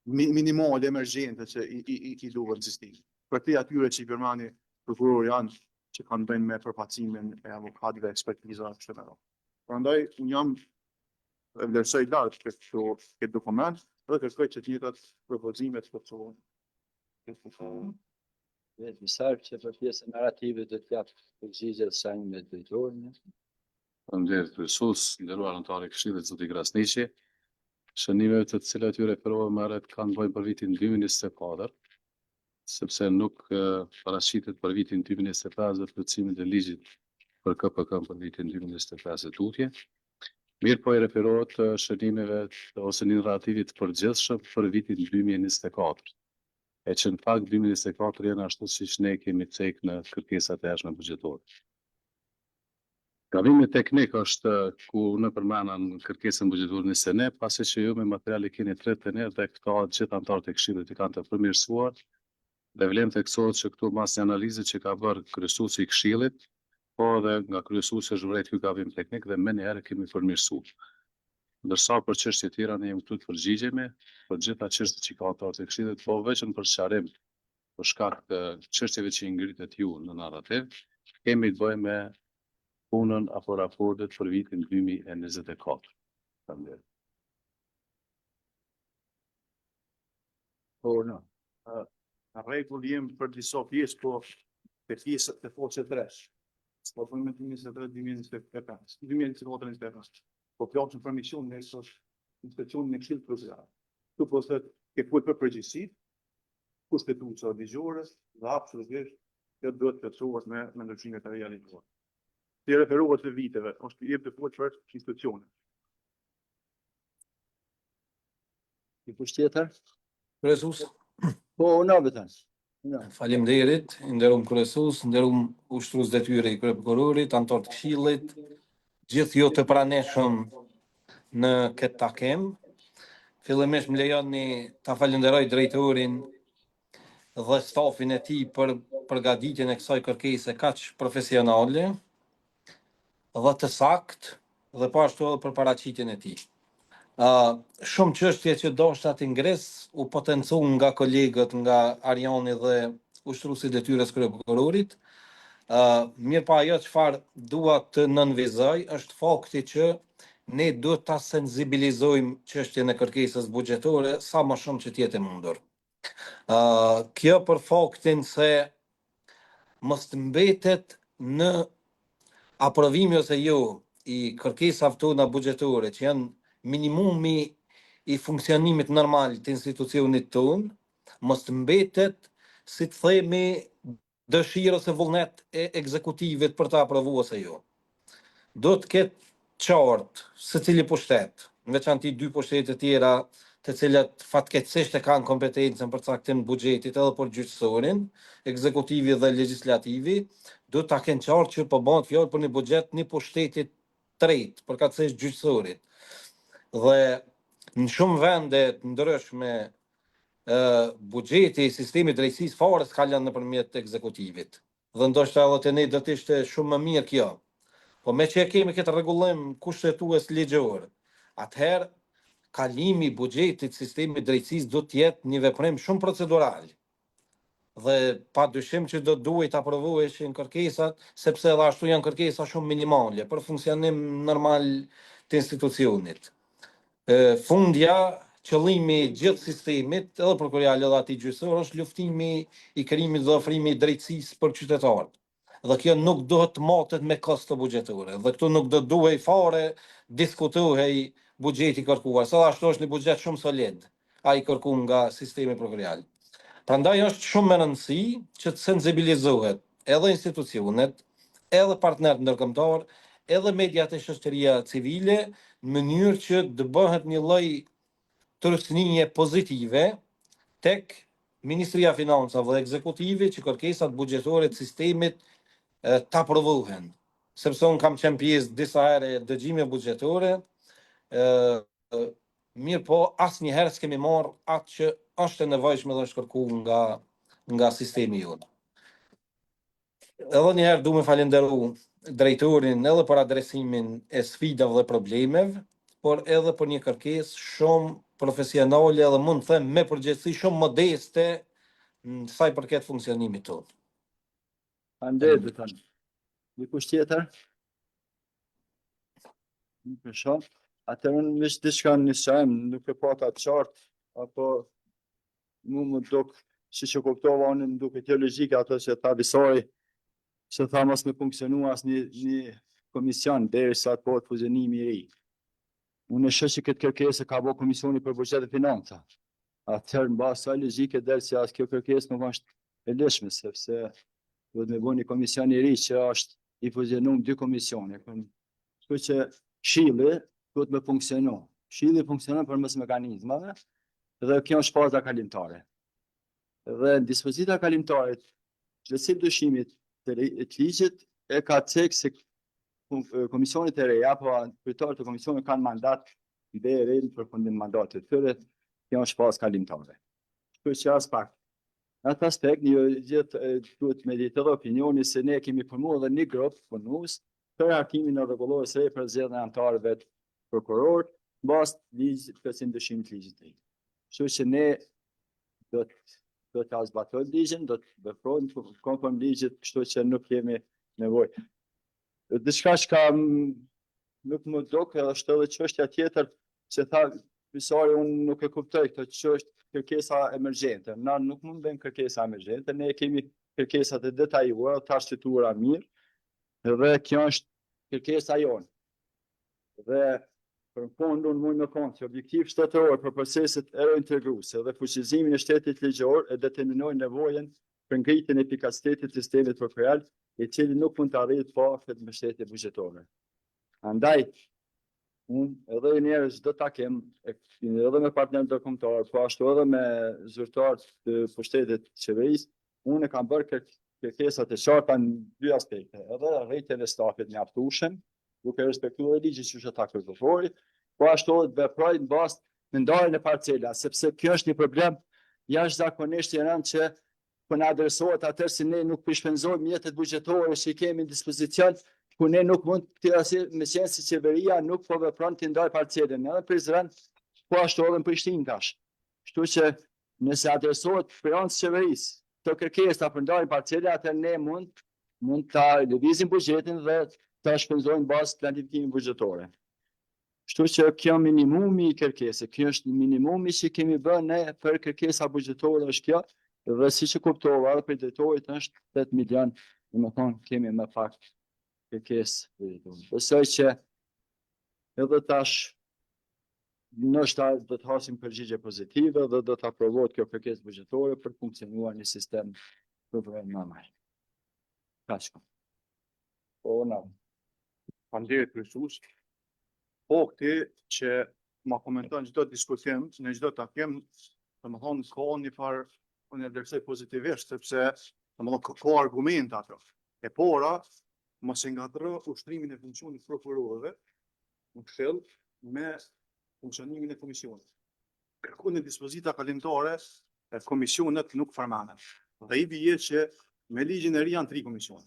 S4: minimale emergjente që i duhet sistemi. Për te atyre që i përmani prokurori janë që kanë bëjnë me përfacimin e avokatëve, ekspertiza kështu me radhë. Prandaj unë jam vlerësoj lartë këtë dokument dhe kërkoj që të njëjtat propozime të plotësohen.
S1: Misar që për pjesën narrative do të japë përgjigje të saj me drejtorin.
S5: Faleminderit kryesues, nderuar anëtarë e Këshillit zoti Krasniqi. Shënimet të cilat ju referohen më herët kanë bëjnë për vitin 2024, sepse nuk paraqitet për vitin 2025 dhe plotësimin e ligjit për KPK për vitin 2025 e tutje. Mirë po i referohet shënimeve ose një narrativit përgjithshëm për vitin 2024. E që në fakt 2024 janë ashtu siç ne kemi cek në kërkesat e jashtme buxhetore. Gabimi teknik është ku në përmenan kërkesën buxhetore nisë ne, pasi që ju me materiale keni tretë ne dhe këto gjithë anëtarët e Këshillit i kanë të përmirësuar, dhe vlen të theksohet që këtu mas një analizë që ka bërë kryesuesi i Këshillit, po dhe nga kryesuesi është vërejt ky gabim teknik dhe me njëherë kemi përmirësuar. Ndërsa për çështje tjera ne jemi këtu të përgjigjemi për gjitha çështjet që ka anëtarët e Këshillit, po veçën për sqarim për shkak të çështjeve që i ngritet ju në narrativ, kemi të bëjmë me punën apo raportet për vitin 2024. Faleminderit.
S1: Po, no.
S4: Në rregull jemi për disa pjesë, po të pjesët të foqe dresh. Po për me 2023-2025, 2024-2025. Po plaçën për mision në inspekcionin e Këshillit Prokurar. Tu po thotë ke fut për përgjegjësi, kushtetuesa ligjore dhe absolutisht kjo duhet të plotësohet me ndryshimet e realitetit. Ti referohet të viteve, është jep të fut për institucione.
S1: I pushtjetër?
S7: Kryesues,
S1: Po, na vetëm.
S7: faleminderit, nderuar kryesues, nderuar ushtrues detyre i kryeprokurorit, anëtar të Këshillit, gjithë ju të praneshëm në këtë takim. Fillimisht më lejoni ta falenderoj drejtorin dhe stafin e tij për përgatitjen e kësaj kërkese kaq profesionale dhe të saktë dhe po ashtu edhe për paraqitjen e tij. Shumë çështje që doshta të ngres u potencuan nga kolegët nga Arjani dhe ushtruesi i detyrës kryeprokurorit. Mirë pa ajo çfarë dua të nënvizoj është fakti që ne duhet ta sensibilizojmë çështjen e kërkesës buxhetore sa më shumë që të jetë e mundur. Kjo për faktin se mos të mbetet në aprovimi ose jo i kërkesave tona buxhetore që janë minimumi i funksionimit normal të institucionit tonë, mos të mbetet, si të themi, dëshirë ose vullnet e ekzekutivit për të aprovuar ose jo. Do të ketë qartë se cili pushtet, në veçanti dy pushtete tjera të cilat fatkeqësisht e kanë kompetencën për caktim të buxhetit edhe për gjyqësorin, ekzekutivi dhe legislativi, duhet ta kenë qartë që po bëhet fjalë për një buxhet një pushtetit tretë, përkatësisht gjyqësorit. Dhe në shumë vende të ndryshme buxheti i sistemit drejtësisë fare s'ka lënë nëpërmjet ekzekutivit. Dhe ndoshta edhe te ne do të ishte shumë më mirë kjo. Po me që e kemi këtë rregullim kushtetues ligjor, atëherë kalimi i buxhetit sistemit drejtësisë do të jetë një veprim shumë procedural. Dhe pa dyshim që do duhet të aprovoheshin kërkesat, sepse edhe ashtu janë kërkesa shumë minimale për funksionim normal të institucionit. Fundja, qëllimi i gjithë sistemit, edhe prokurorial edhe atij gjyqësor, është luftimi i krijimit dhe ofrimi i drejtësisë për qytetarët. Dhe kjo nuk duhet të matet me kosto buxhetore. Dhe këtu nuk do duhej fare diskutohej buxheti kërkuar. Sa ashtu është një buxhet shumë solid, ai kërkuar nga sistemi prokurorial. Prandaj është shumë me rëndësi që të sensibilizohet edhe institucionet, edhe partnerët ndërkombëtar, edhe mediat e shoqëria civile, në mënyrë që të bëhet një lloj tërësnie pozitive tek Ministria e Financave dhe ekzekutivi që kërkesat buxhetore të sistemit të aprovohen. Sepse unë kam qenë pjesë disa herë dëgjime buxhetore, mirë po asnjëherë s'kemi marrë atë që është e nevojshme dhe është kërkuar nga sistemi jonë. Edhe një herë du me falenderu drejtorin edhe për adresimin e sfidave dhe problemeve, por edhe për një kërkesë shumë profesionale dhe mund të them me përgjegjësi shumë modeste në sa i përket funksionimit tonë.
S1: Faleminderit Betan. Dikush tjetër? Nuk e shoh. Atëherë unë veç diçka në shajm, nuk e pata qartë, apo më duk si që kuptova unë më duket jo logjike ato që tha Visori, që tha mos me funksionu as një komision derisa të bëhet fuzionimi i ri. Unë e shoh që këtë kërkesë ka bërë Komisioni për Buxhet dhe Financa. Atëherë mbas asaj logjike del se as kjo kërkesë nuk është e lëshme, sepse duhet me bëni një komision i ri që është i fuzionuar dy komisione. Kështu që Këshilli duhet me funksionu. Këshilli funksionon përmes mekanizmave dhe kjo është faza kalimtare. Dhe në dispozita kalimtare, çelësi dyshimit të ligjit e ka cek se komisionit e reja, apo kryetarët e komisionit kanë mandat deri në përfundim mandatit të tyre, kjo është fazë kalimtare. Kështu që as pak. Në atë aspekt, një gjithë duhet me ditë edhe opinioni se ne kemi formuar edhe një grup punues për harkimin e rregullores së re për zgjedhjen e anëtarëve të prokuror, mbas ligjit të ndryshimit të ligjit të ri. Kështu që ne do të zbatojmë ligjin, do të veprojmë konform ligjit, kështu që nuk kemi nevojë. Diçka që nuk më duk, është edhe çështja tjetër që tha Visori, unë nuk e kuptoj këtë që është kërkesa emergjente. Na nuk mund bëjmë kërkesa emergjente, ne kemi kërkesat e detajuara, të arshituara mirë, dhe kjo është kërkesa jonë. Dhe për fond unë mund me thonë që objektiv shtetëror për proceset eurointegruese dhe fuqizimin e shtetit ligjor e determinojnë nevojën për ngritjen e efikasitetit të sistemit prokurorial, i cili nuk mund të arrihet pa mbështetje buxhetore. Andaj, unë edhe njerëz do ta kem edhe me partnerë ndërkombëtar, po ashtu edhe me zyrtarë të pushtetit të qeverisë, unë kam bërë kërkesat e qarta në dy aspekte, edhe rritjen e stafit mjaftueshëm, duke respektuar ligjin që është ata kërkëtori, po ashtu të veproj në bazë në ndarjen e parcela, sepse kjo është një problem jashtëzakonisht i rëndë që po na adresohet atëherë si ne nuk shpenzojmë mjetet buxhetore që i kemi në dispozicion, ku ne nuk mund të me qenë si qeveria nuk po vepron të ndaj parcelën, edhe Prizren, po ashtu edhe në Prishtinë tash. Kështu që nëse adresohet pranë qeverisë të kërkesa për ndarjen e parcelë, atëherë ne mund ta lëvizim buxhetin dhe ta shpenzojmë bazë planifikimit buxhetore. Kështu që kjo minimumi i kërkesë, kjo është minimumi që kemi bërë ne për kërkesa buxhetore është kjo, dhe siç e kuptova edhe për drejtorit është 8 milion, domethënë kemi më pak kërkesë. Besoj që edhe tash ndoshta do të hasim përgjigje pozitive dhe do të aprovohet kjo kërkesë buxhetore për funksionuar një sistem normal. Kaq. Po na.
S4: Faleminderit kryesues. Po këti që ma komenton çdo diskutim, në çdo takim, domethënë ka një farë unë e vlerësoj pozitivisht sepse domethënë ka argumente ato. E pora mos e ngatro ushtrimin e funksionit prokurorëve në këshill me funksionimin e komisionit. Kërkon në dispozita kalimtare komisionet nuk përmenden. Dhe i bie që me ligjin e ri janë 3 komisione.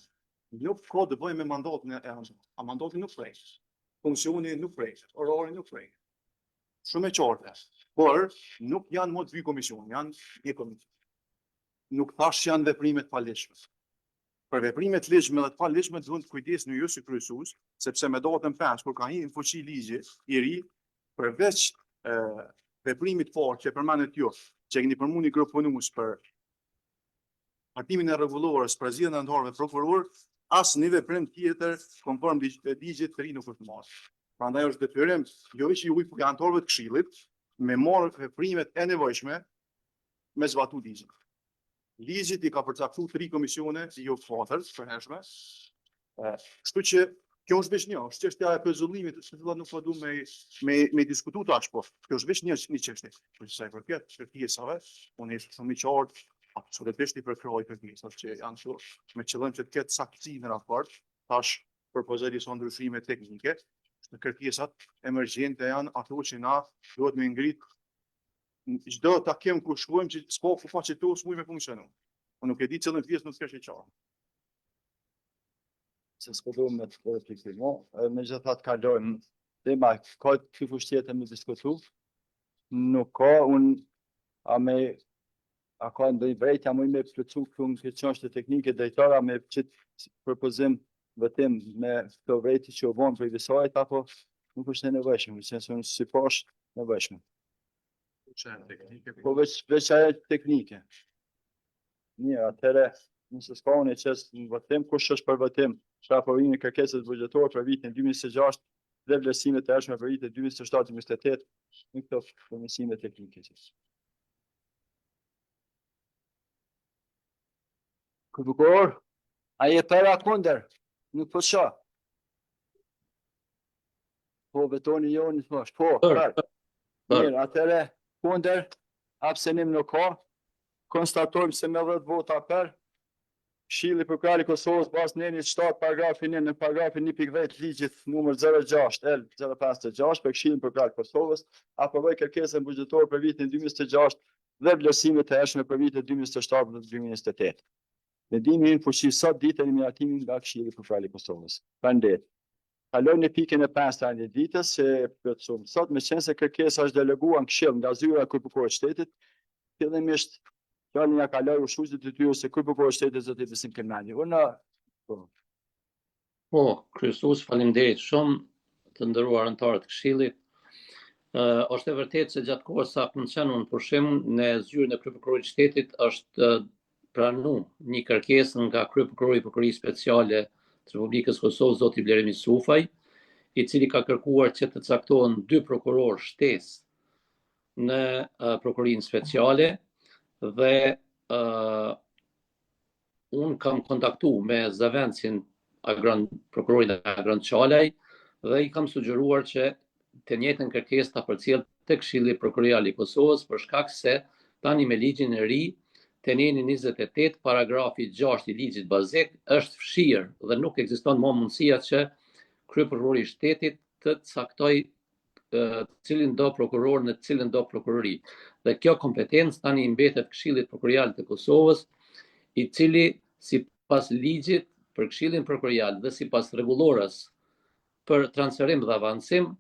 S4: Nuk ka të bëjë me mandatin e anësëm. A mandati nuk preket. Funksioni nuk preket, orari nuk preket. Shumë e qartë. Por nuk janë më 2 komisione, janë 1 komision. Nuk thash janë veprimet paligjshme. Për veprimet ligjshme dhe të paligjshme duhet të kujdesni ju si kryesues, sepse me datën 5 kur ka hyrë në fuqi ligji i ri, përveç veprimit parë që përmendet ju, që keni përmuni grup punues për hartimin e rregullorës për zgjedhjen e anëtarëve prokuror, asnjë veprim tjetër konform ligjit të ri nuk është marrë. Prandaj është detyrim jo vetëm ju i anëtarëve të këshillit me marrë veprimet e nevojshme me zbatu ligjin. Ligjit i ka përcaktuar 3 komisione, jo 4 përhershme. Kështu që kjo është veç një, është çështja e pezullimit, se fillat nuk po du me diskutu tash, po kjo është veç një çështje. Për sa i përket kërkesave, unë jam shumë i qartë, absolutisht i përkroj kërkesat që janë këtu me qëllim që të ketë saktësi në raport, tash propozoj disa ndryshime teknike. Në kërkesat emergjente janë ato që na duhet me ngrit çdo takim ku shkojmë që s'po faqetos shumë me funksionu. Unë nuk e di cëllën pjesë nuk është e qartë.
S1: Se s'po do me të reflektim, megjithatë kalojmë tema ka ky fushë me diskutu. Nuk ka a ka ndonjë vërejtja më me plotsu këtu në çështje teknike drejtara me çit propozim vetëm me këto vërejtje që u bën për visajt apo nuk është e nevojshme, që është sipas nevojshme. Po veç ajo teknike. Mirë, atëre nëse s'ka unë që në votëm, kush është për votëm? Shraporimi kërkesës buxhetore për vitin 2026 dhe vlerësimet e hershme për vitin 2027-2028 në këto komisime teknike. Prokuror, a je për a kundër? Nuk po shoh. Po vetoni jo në thash. Po, për. Mirë, atëre kundër, abstenim nuk ka. Konstatojmë se me 10 vota për, Këshilli Prokuror i Kosovës bazë në 7 paragrafin 1 në paragrafin 1.10 ligjit numër 06 L0506 për Këshillin Prokuror të Kosovës aprovoi kërkesën buxhetore për vitin 2026 dhe vlerësimet e hershme për vitin 2027 dhe 2028. Mendimi në fuqi sot ditën e miratimin nga Këshilli Prokuror i Kosovës. Faleminderit. Kalojmë në pikën e 5 të një ditës që plotësojmë sot, meqense kërkesa është deleguar në Këshill nga zyra e Prokurorit të Shtetit, fillimisht fjallin ja kaloj ushtruesit të tyre se Prokurori i Shtetit zoti Besim Kelmani.
S2: Po, kryesues, faleminderit shumë të nderuar anëtarë të Këshillit. Është e vërtetë se gjatë kohës sa funksionon në pushim në zyrën e Kryeprokurorit të Shtetit është pranuar një kërkesë nga Kryeprokurori i Prokurorisë Speciale të Republikës Kosovës zoti Blerimi Sufaj, i cili ka kërkuar që të caktohen 2 prokurorë shtesë në Prokurorinë Speciale dhe unë kam kontaktu me Zavencin prokurorin Agrand Qalaj dhe i kam sugjeruar që të njëjtën kërkesë ta përcjell tek Këshilli Prokurorial i Kosovës për shkak se tani me ligjin e ri teneni 28 paragrafi 6 i ligjit bazik është fshirë dhe nuk ekziston më mundësia që Kryeprokurori i Shtetit të caktoj cilin do prokuror në cilin do prokurori. Dhe kjo kompetencë tani mbetet Këshillit Prokurorial të Kosovës, i cili sipas ligjit për Këshillin Prokurorial dhe sipas rregullorës për transferim dhe avancim,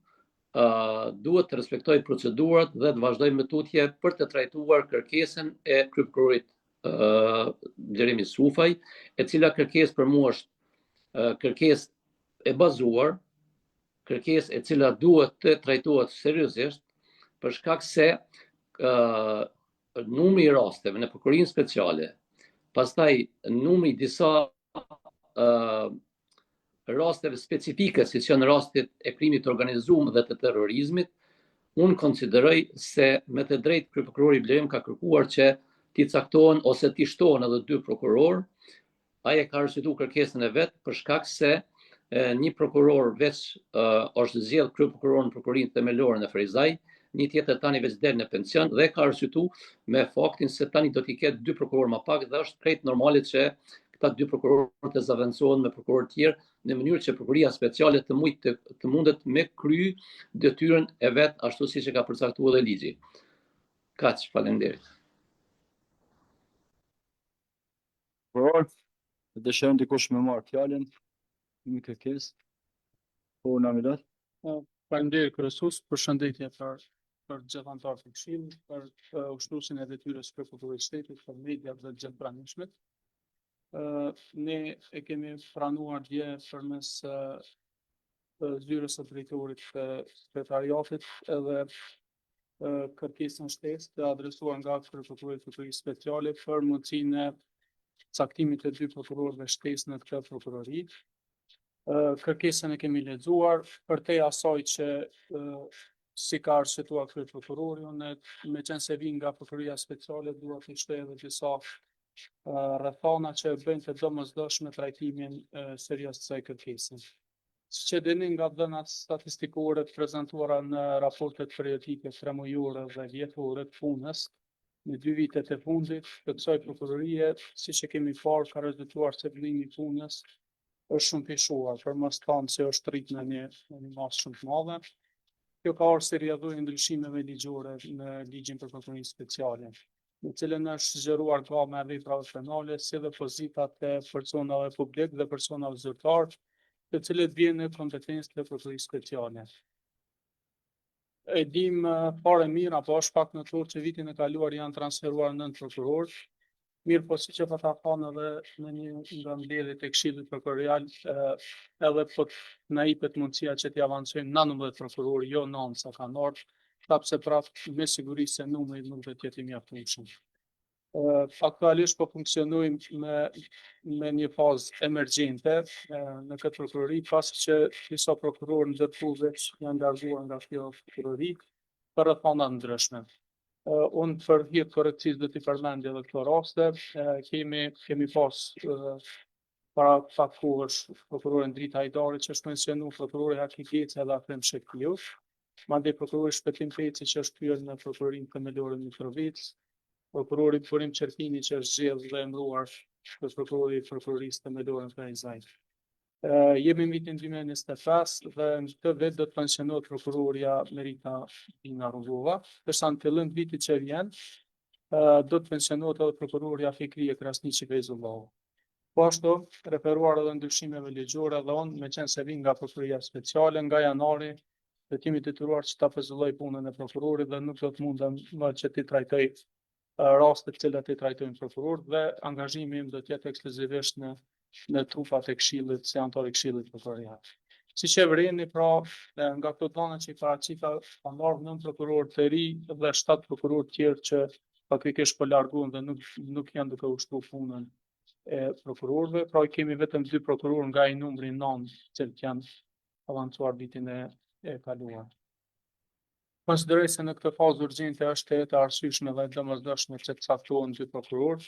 S2: duhet të respektojë procedurat dhe të vazhdojë me tutje për të trajtuar kërkesën e kryeprokurorit Blerimi Sufaj, e cila kërkesë për mua është kërkesë e bazuar, kërkesë e cila duhet të trajtohet seriozisht për shkak se numri i rasteve në Prokurorinë Speciale, pastaj numri i disa rasteve specifike, siç janë rastet e krimit të organizuar dhe të terrorizmit, unë konsideroj se me të drejtë Kryeprokurori Blerim ka kërkuar që t'i caktohen ose t'i shtohen edhe 2 prokurorë. Ai e ka arsyetuar kërkesën e vet për shkak se një prokuror veç është zgjedh kryeprokuror në prokurorinë themelore në Frizaj, një tjetër tani veç del në pension dhe ka arsyetuar me faktin se tani do t'i ketë 2 prokuror më pak dhe është krejt normale që këta 2 prokurorë të zaventohen me prokurorë tjerë në mënyrë që prokuroria speciale të mundet me kry detyrën e vet ashtu siç e ka përcaktuar dhe ligji. Kaq, faleminderit.
S1: Prokuror, dëshiron dikush me marrë fjalën? Një kërkesë? Po, Namilat?
S8: Faleminderit kryesus, përshëndetje për gjithë anëtarët e Këshillit, për ushtruesin e detyrës për prokurorin e shtetit, për mediat dhe gjithë pranishmit. Ne e kemi pranuar dje përmes zyrës së drejtorit të sekretariatit edhe kërkesën shtesë të adresuar nga kryeprokurori i prokurorisë speciale për mundësinë e caktimit të 2 prokurorëve shtesë në këtë prokurori. Kërkesën e kemi lexuar, përtej asaj që si ka arsyetuar kryeprokurori, unë me qenë se vi nga prokuroria speciale dua të shtoj edhe disa rrethana që bëjnë të domosdoshme trajtimin serioz të kësaj kërkese. Siç e dini nga dhënat statistikore të prezantuara në raportet periodike 3 mujore dhe vjetore të punës, në 2 vitet e fundit të kësaj prokurorie, siç e kemi parë, ka rezultuar se vlimi i punës është shumë pishuar, për mos thënë se është rrit në një masë shumë të madhe. Kjo ka ardhur si rrjedhë ndryshimeve ligjore në ligjin për prokurorinë speciale, në cilën është zgjeruar gama e veprave penale, si dhe pozitat e personave publik dhe personave zyrtar, të cilët vijnë në kompetencë të prokurorisë speciale. E dim fare mirë, apo është pak notor që vitin e kaluar janë transferuar 9 prokurorë, mirë po siç e ta thonë edhe në një nga mbledhjet e Këshillit Prokurorial, edhe po na jepet mundësia që t'i avancojmë 19 prokurorë, jo 9 sa kanë ardhur, sepse prapë me siguri se numri nuk do të jetë i mjaftueshëm. Aktualisht po funksionojmë me një fazë emergjente në këtë prokurori, pasi që disa prokurorë ndërtues janë larguar nga kjo prokurori për rrethana ndryshme. Unë për hir korrekcisë do t'i përmendja edhe këto raste. Kemi pas para pak kohësh prokurorin Drita Hajdari që është pensionuar, prokurori Haki Keci edhe Afrim Shekiu, mandej prokurori Shpëtim Peci që është hyrë në prokurorinë themelore Mitrovic, prokurori Burim Qerpini që është zgjedhur dhe emëruar për prokurori i prokurorisë themelore në Frizaj. Jemi në vitin 2025 dhe në këtë vit do të pensionohet prokuroria Merita Dina Rugova, ndërsa në fillim të vitit që vjen do të pensionohet edhe prokuroria Fikrie Krasniqi Feyzullahu. Po ashtu, referuar edhe ndryshimeve ligjore dhe unë me qenë se vi nga prokuroria speciale, nga janari do t'jemi detyruar që ta pezulloj punën e prokurorit dhe nuk do të mundem më që ti trajtoj rastet cilat i trajtojnë prokurorët dhe angazhimi im do të jetë ekskluzivisht në trupat e Këshillit, si antar i Këshillit Prokurorial. Siç e vrini, pra, nga këto dhëna që i paraqita kanë ardhur 9 prokurorë të ri dhe 7 prokurorë tjerë që faktikisht po largohen dhe nuk janë duke ushtruar punën e prokurorëve, pra i kemi vetëm 2 prokurorë nga i numri 9 që janë avancuar vitin e kaluar. Konsideroj se në këtë fazë urgjente është e arsyeshme dhe domosdoshme që të caktohen 2 prokurorë,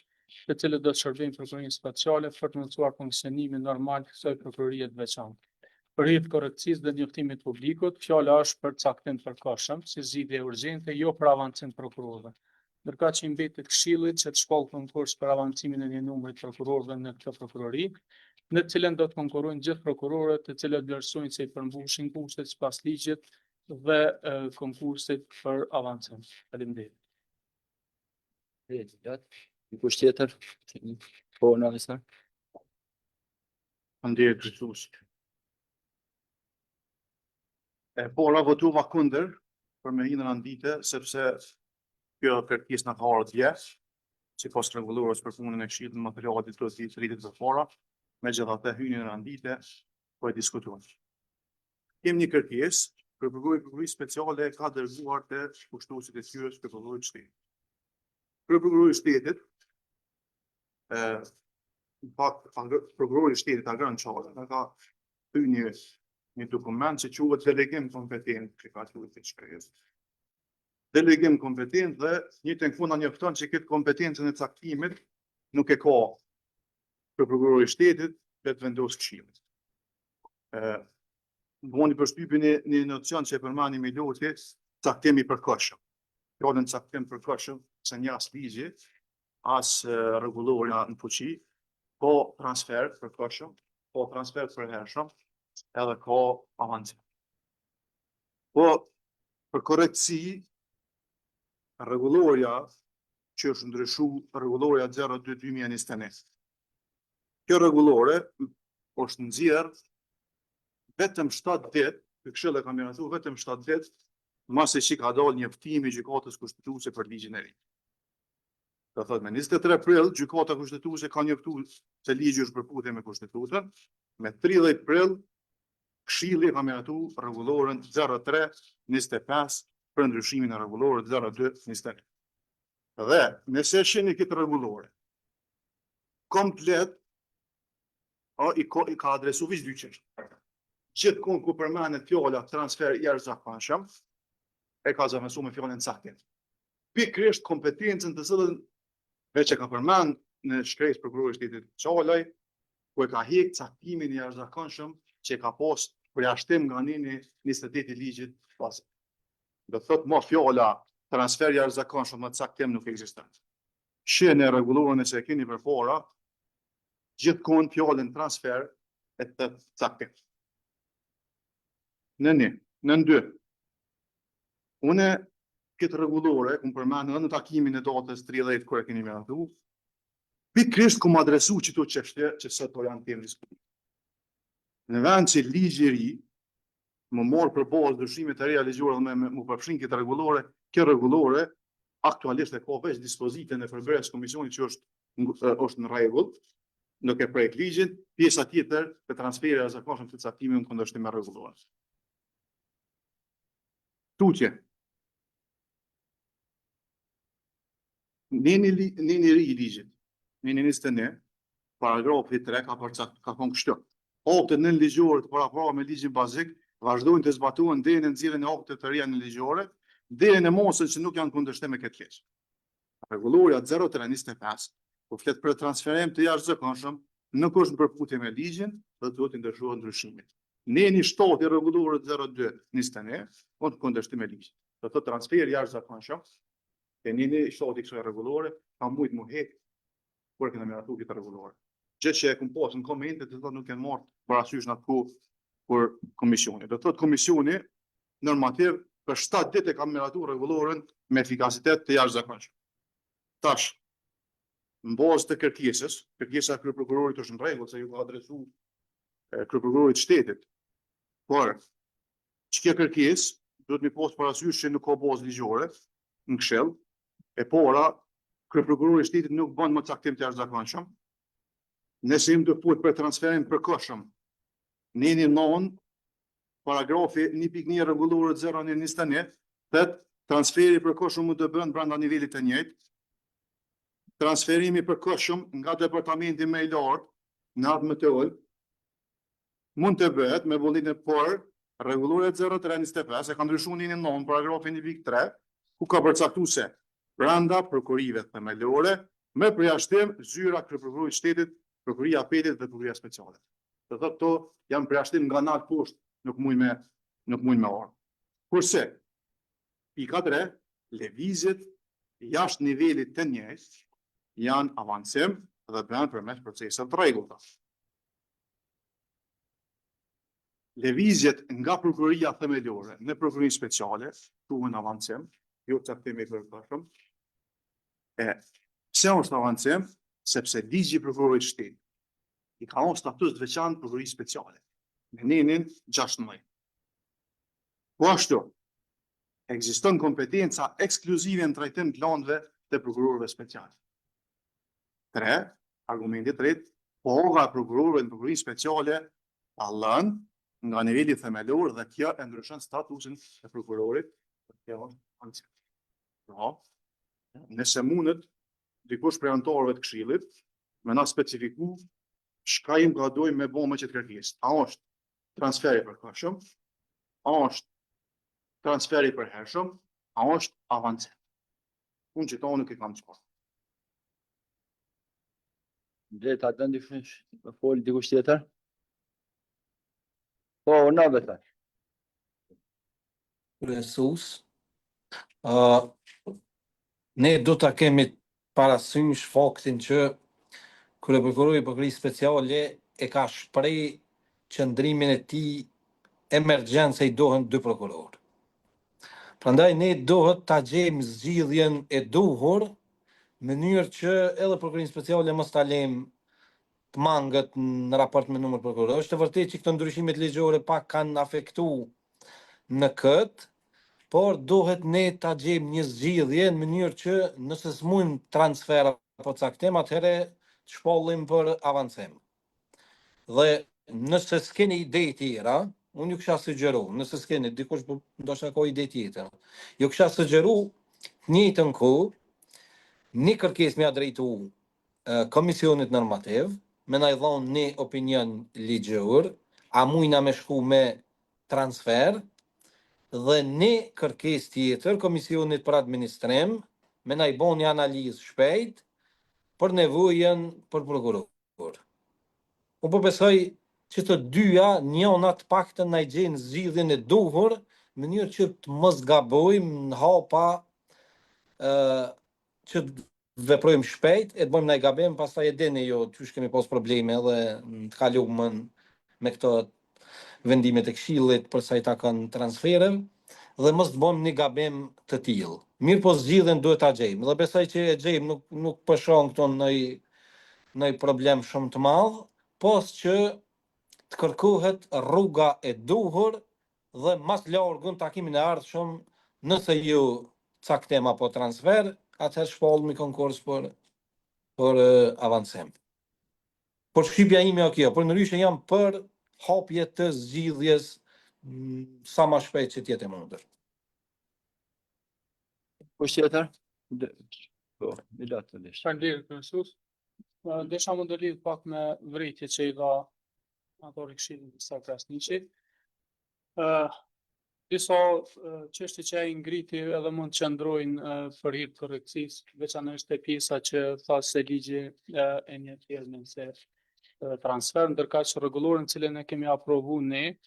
S8: të cilët do të shërbejnë prokurorinë speciale për të mundësuar funksionimin normal të kësaj prokurorie të veçantë. Për hir të korrekcisë dhe njoftimit publikut, fjala është për caktim të përkohshëm, si zgjidhje urgjente, jo për avancim të prokurorëve. Ndërka që i mbetet Këshillit që të shpall konkurs për avancimin e një numri të prokurorëve në këtë prokurori, në të cilën do të konkurrojnë gjithë prokurorët, të cilët vlerësojnë se i përmbushin kushtet sipas ligjit dhe konkursit për avancim. Faleminderit.
S1: Dikush tjetër? Po, Nalisar?
S4: Faleminderit kryesus. Po votuva kundër për me hidhen andite, sepse kjo kërkesë na ka ardhur dje, sipas rregullues për punën e Këshillit në materialet të rritit përpara, megjithatë hyrjen në andite po e diskutojmë. Kemi një kërkesë për prokurorisë speciale ka dërguar te ushtruesit e tyre të prokurorit të shtetit. Prokurori i shtetit në fakt prokurori i shtetit Agran Çalla ka hyrë një dokument që quhet delegim kompetent që ka thënë të shkresë. Delegim kompetent dhe një të funda njofton që këtë kompetencën e caktimit nuk e ka për prokurori i shtetit, vetë vendos Këshilli. Boni përshtypjen e një nocion që e përmani Miloti, caktim i përkohshëm. Fjallën caktim përkohshëm, se një as ligji, as rregulloria në fuqi, po transfer përkohshëm, po transfer përhershëm, edhe ka avancim. Po për korrektësi, rregulloria që është ndryshu rregulloria 02/2021. Kjo rregullore është nxjerr vetëm 7 ditë, Këshilli ka miratuar vetëm 7 ditë, masi që ka dalë njoftimi i gjykatës kushtetuese për ligjin e ri. Do thotë me 23 prill gjykata kushtetuese ka njoftuar se ligji është përputhje me kushtetutën, me 30 prill Këshilli ka miratuar rregulloren 03/25 për ndryshimin e rregullorës 02/21. Dhe nëse shihni këtë rregullore komplet i ka adresu veç dy çështje. Gjithmonë ku përmendet fjala transfer i jashtëzakonshëm, e ka zëvendësuar me fjalën caktim. Pikërisht kompetencën të cilën veç e ka përmend në shkresë prokurori i shtetit Çallaj, ku e ka heq caktimin e jashtëzakonshëm që ka pas përjashtim nga neni 28 i ligjit bazik. Do thotë më fjala transfer i jashtëzakonshëm me caktim nuk ekziston. Shihni rregullorën që e keni përpara, gjithmonë fjalën transfer e të caktim. Në 2. Une këtë rregullore, ku përmendën në takimin e datës 30 kur e keni miratuar, pikërisht ku më adresu çdo çështje që sot po janë temë diskutimi. Në vend që ligji i ri më morë për bazë ndryshime të reja ligjore dhe më përfshin këtë rregullore, kjo rregullore aktualisht e ka veç dispozitën e përbërjes komisionit që është në rregull, nuk e prek ligjin, pjesa tjetër të transferit e jashtëzakonshëm të caktimit në kundërshtim me rregulloren. Tutje. Neni i ri i ligjit, neni 21, paragrafi 3 ka thonë kështu. Aktet nën ligjore të parapara me ligjin bazik vazhdojnë të zbatohen deri në nxjerrjen e aktive të reja në ligjore, deri në mosën që nuk janë kundërshtim me këtë ligj. Rregulloria 03/25 po flet për transferim të jashtëzakonshëm, nuk është në përputhje me ligjin dhe duhet të ndryshohet ndryshimi. Neni 7 i rregulloret 02/21 është kundërshtim me ligjin. Do thotë transferi i jashtëzakonshëm e neni 7 i kësaj rregullore ka mujt mu hek kur kena miratuar këtë rregullore. Gjë që e kum pas në komente të thotë nuk e marr parasysh në atë kohë për komisioni. Do thotë komisioni normativ për 7 ditë e ka miratuar rregulloren me efikasitet të jashtëzakonshëm. Tash, në bazë të kërkesës, kërkesa e kryeprokurorit është në rregull se ju ka adresuar kryeprokurorit të shtetit. Por çka kërkesë duhet mi pas parasysh që nuk ka bazë ligjore në këshill, e para kryeprokurori i shtetit nuk bën më caktim të jashtëzakonshëm. Nëse im duhet për transferim përkohshëm, neni 9, paragrafi 1.1 rregulloret 01/21, thotë transferi përkohshëm mund të bëhen brenda nivelit të njëjtë. Transferimi përkohshëm nga departamenti më i lartë në atë më të ulët mund të bëhet me vollimin e por rregulloria 03/25 e ka ndryshuar në 9 paragrafin 1.3 ku ka përcaktuar se brenda prokurorive themelore me përjashtim zyra kryeprokurorit të shtetit, prokuria e apetit dhe prokuria speciale. Do thotë to janë përjashtim nga lart poshtë, nuk mund me orë. Kurse pika 3, lëvizjet jashtë nivelit të njëjtë janë avancim dhe bëhen përmes proceseve të rregullta. Lëvizjet nga prokuria themelore në prokurinë speciale thuhen avancim, jo caktimi i përkohshëm. Pse është avancim? Sepse ligji i prokurorit të shtetit i ka dhënë status të veçantë prokurisë speciale në nenin 16. Po ashtu, ekziston kompetenca ekskluzive në trajtim të landeve të prokurorëve special. 3, argumenti i tretë, paga e prokurorëve në prokurinë speciale allën nga niveli themelor dhe kjo e ndryshon statusin e prokurorit. Kjo është avancim. Pra, nëse mundet dikush prej anëtarëve të këshillit me na specifiku çka im gradoj me bëmë që të kërkesë. A është transferi përkohshëm? A është transferi përhershëm? A është avancim? Unë që ta nuk e kam çfarë.
S1: Drejt atë ndihmësh me fol dikush tjetër? Po, në vetë.
S7: Kryesus, ne do ta kemi parasysh faktin që kryeprokurori për krizë speciale e ka shpreh qëndrimin e tij emergjencë i dohen 2 prokurorë. Prandaj ne dohet ta gjejmë zgjidhjen e duhur në mënyrë që edhe prokurorin speciale mos ta lejmë të mangët në raport me numër prokurorë. Është vërtet që këto ndryshimet ligjore pak kanë afektuar në këtë, por duhet ne ta gjejmë një zgjidhje në mënyrë që nëse s'mujmë transfer apo caktim, atëherë të shpollim për avancim. Dhe nëse s'keni ide tjera, unë ju kisha sugjeru, nëse s'keni, dikush ndoshta ka ide tjetër. Ju kisha sugjeru të njëjtën kohë një kërkesë me drejtu komisionit normativ, me na i dhonë një opinion ligjor, a mujna me shku me transfer, dhe një kërkesë tjetër komisionit për administrim, me na i bon një analizë shpejt për nevojën për prokuror. Unë po besoj që të dyja njëna të paktën na i gjejnë zgjidhjen e duhur, në mënyrë që të mos gabojmë në hapa që veprojmë shpejt, e të bëjmë ndaj gabim, pastaj e dini jo çysh kemi pas probleme edhe të kaluam me këto vendimet e Këshillit për sa i takon transfereve, dhe mos të bëjmë një gabim të tillë. Mirë po zgjidhjen duhet ta gjejmë. Dhe besoj që e gjejmë, nuk po shohim këto në problem shumë të madh, pos që të kërkohet rruga e duhur dhe mas largun takimin e ardhshëm, nëse ju caktim apo transfer, atëherë shpallmi konkurs për avancim. Por shqipja ime o kjo, për ndryshe jam për hapje të zgjidhjes sa më shpejt që tjetë e mundur.
S1: Po tjetër? Po, bilaterisht.
S8: Faleminderit kryesus. Desha më ndërlidh pak me vërejtje që i dha autori i Këshillit Visar Krasniqi. Disa çështje që ai ngriti edhe mund të qëndrojnë për hir të korrekcisë, veçanërisht te pjesa që tha se ligji e një termin se transfer, ndërkaq që rregulloren cilën e kemi aprovu ne,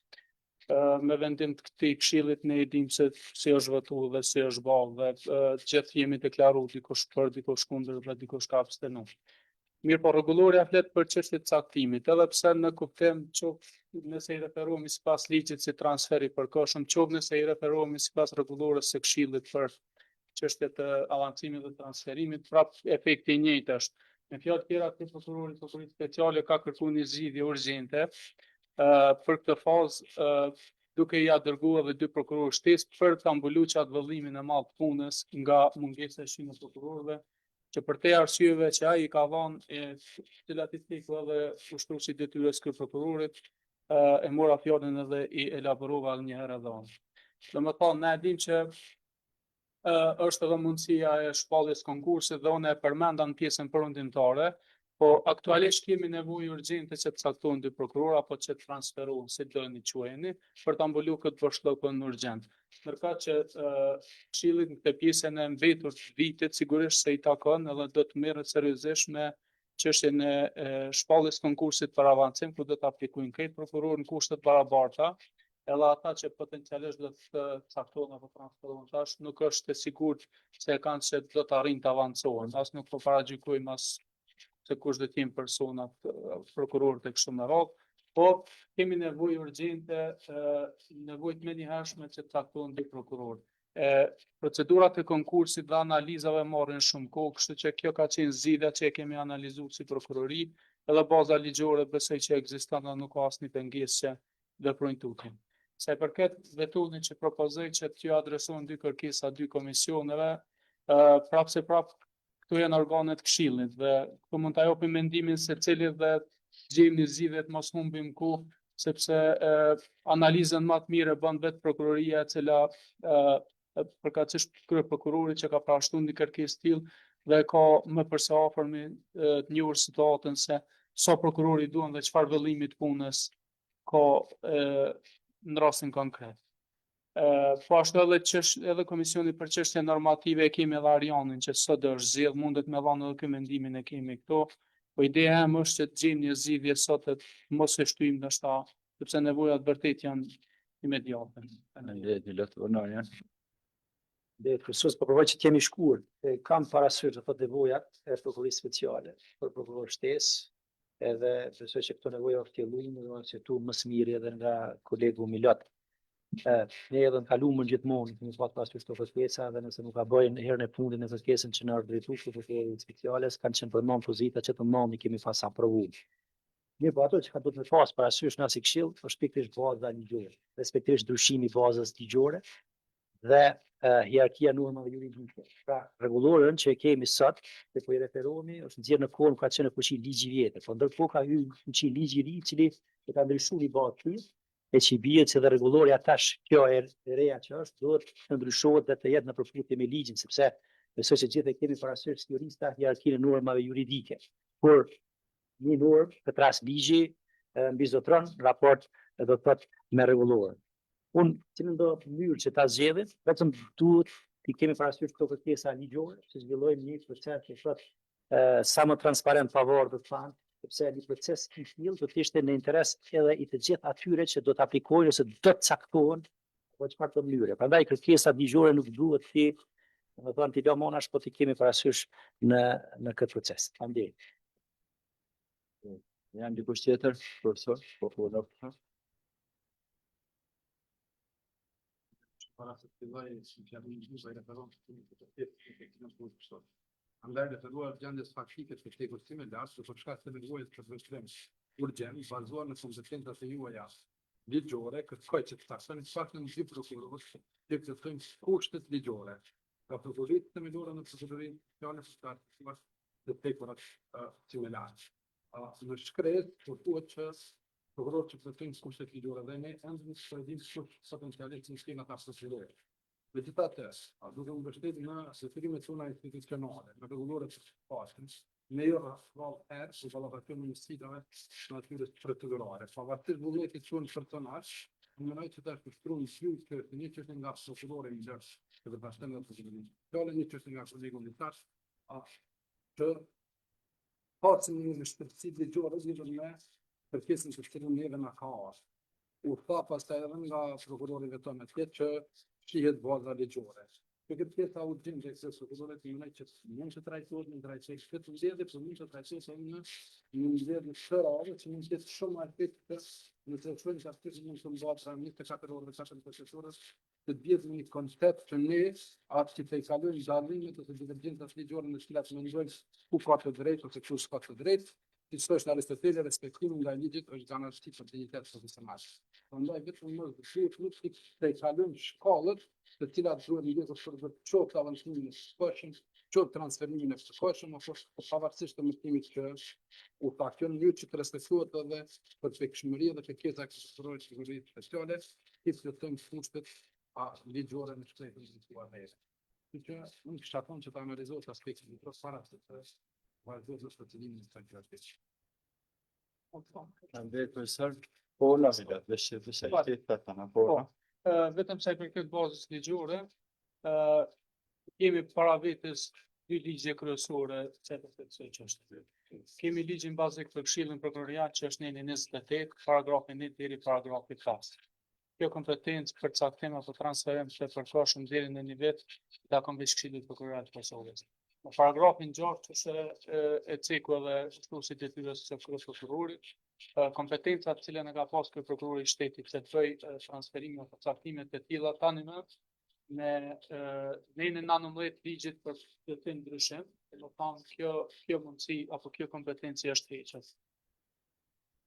S8: me vendim të këtij këshillit ne e dim se si është votuar dhe si është bërë dhe gjithë jemi deklaruar dikush për, dikush kundër dhe dikush ka abstenuar. Mirë po rregulloria flet për çështje të caktimit, edhe pse në kuptim qoftë nëse i referohemi sipas ligjit si transferi i përkohshëm, qoftë nëse i referohemi sipas rregullores së Këshillit për çështjet të avancimit dhe transferimit, prap efekti i njëjtë është. Me fjalë tjera, prokurori i prokurisë speciale ka kërkuar një zgjidhje urgjente për këtë fazë, duke i dërguar edhe 2 prokurorë shtesë për ta mbuluar atë vëllimin e madh të punës nga mungesa e shumë prokurorëve, që për te arsyeve që ai i ka dhënë, cilat i theku edhe ushtruesi i detyrës kë prokurorit, e mora fjalën edhe i elaborova një herë edhe unë. Domethënë, ne e dim që është edhe mundësia e shpalljes konkursit dhe unë e përmenda në pjesën përfundimtare, po aktualisht kemi nevojë urgjente që të caktojnë 2 prokurorë apo që të transferohen, si doni quajeni, për ta mbuluar këtë boshllëkun urgjent. Ndërkaq që Këshilli në këtë pjesën e mbetur të vitit sigurisht se i takon edhe do të merret seriozisht me çështjen e shpalljes konkursit për avancim, ku do të aplikojnë këtë prokuror në kushte të barabarta, edhe ata që potencialisht do të caktohen apo transferohen tash nuk është e sigurt se kanë se do të arrijnë të avancojnë. As nuk po paragjykojmë as se kush do të jenë personat prokurorët e kështu me radhë, po kemi nevojë urgjente, nevojë të menjëhershme që të caktohen 2 prokurorë. Procedurat e konkursit dhe analizave marrin shumë kohë, kështu që kjo ka qenë zgjidhja që e kemi analizuar si prokurori, edhe baza ligjore besoj që ekziston dhe nuk ka asnjë pengesë që veprojnë tutje. Sa i përket vetunit që propozoj që t'ju adresohen 2 kërkesa 2 komisioneve, prapse këtu janë organet Këshillit dhe këtu mund ta japim mendimin se cili dhe gjejmë një zgjidhje të mos humbim kohë, sepse analizën më të mirë e bën vetë prokuroria, e cila përkatësisht kryeprokurori që ka parashtuar një kërkesë të tillë dhe ka më përse afërmi të njohur situatën se sa prokurori duan dhe çfarë vëllimi të punës ka në rastin konkret. Po ashtu edhe komisioni për çështje normative e kemi edhe Arianin që sot është zgjedh, mundet me dhënë edhe ky mendimin e kemi këtu. Po ideja e është që të gjejmë një zgjidhje sot të mos e shtyjmë ndoshta sepse nevojat vërtet janë imediate.
S1: Faleminderit, lutë vonoja.
S6: Dhe kryesor po provoj që të jemi shkurt. Kam parasysh ato nevojat e prokurisë speciale për prokuror shtesë, edhe besoj që këto nevoja ftjellojnë, do të thotë më së miri edhe nga kolegu Milot. Ne edhe në kalumën gjithmonë kemi pasur këto kërkesa dhe nëse nuk ka bëjnë herën e fundit në kërkesën që na drejtu prokurorit speciale, kanë qenë përmend pozita që të mëndni kemi pas aprovuar. Mirë, po ato që ka do të pas parasysh na si këshill, është pikërisht baza ligjore, respektivisht ndryshimi i bazës ligjore dhe hierarkia normave juridike. Pra, rregullorën që e kemi sot, dhe po i referohemi, është nxjerrë në kohën ka qenë në fuqi ligji i vjetër, po ndërkohë ka hyrë në fuqi ligji i ri, i cili e ka ndryshuar i bazë e që i bie që dhe rregullori atash kjo e reja që është, duhet të ndryshohet dhe të jetë në përputhje me ligjin, sepse besoj që gjithë e kemi parasysh si jurista hierarkinë e normave juridike. Por një normë, këtë rast ligji, mbizotron raport do të thotë me rregullorën. Unë që në do mënyrë që ta zgjedhim, vetëm duhet të kemi parasysh këto kërkesa ligjore, që zhvillojmë një proces që thotë sa më transparent pavarur të fanë, sepse një proces i tillë do të ishte në interes edhe i të gjithë atyre që do të aplikojnë ose do të caktohen në çfarë të mënyre. Prandaj kërkesat ligjore nuk duhet të, domethënë të lëmonash, po të kemi parasysh në këtë proces. Faleminderit.
S1: Janë dikush tjetër, profesor? Po,
S9: Para se filloj si fjalën e juaj referon të efektivnë kushtot. Andaj referuar gjendjes faktike të këtij kustimi lart, për shkak të nevojës për veprim urgjent, bazuar në kompetencat e juaja ligjore, kërkoj që të taksoni faktën e dy prokurorëve të kërkojnë kushtet ligjore. Ka prokurorit të mëdorë në procedurinë penale për shkak të tepërat similar. Në shkret, thuhet që prokurorët që përfitojnë kushtet ligjore dhe ne ende nuk dimë kush potencialisht në shkenë ata procedurë. Megjithatë, duke u mbështetur në sefirimet tona institucionale, në rregulloret e pasme, ne jo rrallë herë për valoracion në sfidave në natyrës procedurale. Pavarësisht vullnetit tonë personazh, mendoj që të shkruajmë një që një çështje nga prokurori i ndërsh, që do të vazhdojmë në procedurinë. Fjala një çështje nga kolegu Litash, që pacim në shpërtësi ligjore lidhur me kërkesën që shkruajmë neve në kaos. U tha pastaj edhe nga prokurori vetë tjetër që shihet baza ligjore. Kjo kërkesa urgjente se prokurorët i që mund të trajtohet në drejtësi këtë zgjedhje, por mund të trajtohet në zgjedhje të rrallë që mund të jetë shumë efektive në të shkruajmë se atë mund të bëhet pra 24 orë veçantë procesorës të bjetë një koncept që ne atë që të kalojmë dallimet ose divergjencat ligjore në cilat mendojmë ku ka të drejtë ose ku s'ka të drejtë. Si thoshte Aristoteli, respektimi nga ligjit është garanti për dinjitet profesional. Prandaj vetëm më duhet të kalojmë shkallët të cilat duhet lidhur për çoftë avancimin e shkollshëm, çoftë transferimin e shkollshëm, apo pavarësisht të mësimit që u takon një që të respektohet edhe perfektshmëria dhe kërkesa e prokurorit sigurisë speciale, i plotëtojmë kushtet ligjore në shkretën e tuaj ne. Që unë kisha thonë që ta analizohet aspektin e para se të vazhdojmë në procedimin e këtij.
S1: Faleminderit profesor. Po, na vidat,
S8: Vetëm sa i përket bazës ligjore, kemi para vetes dy ligje kryesore që të kësaj çështje. Kemi ligjin bazik për Këshillin Prokurorial që është në 28, paragrafi 1 deri paragrafi 5. Kjo kompetencë për caktim apo transferim të përkohshëm deri në nivel të Akombis Këshillit Prokurorial të Kosovës. Në paragrafin 6 është e ceku edhe shtuesi detyrës së prokurorit, kompetencat të cilën e ka pas ky prokurori i shtetit që të bëjë transferime apo caktime të tilla tani më me në 19 ligjit për të ndryshim, do të thonë kjo mundësi apo kjo kompetencë është hequr.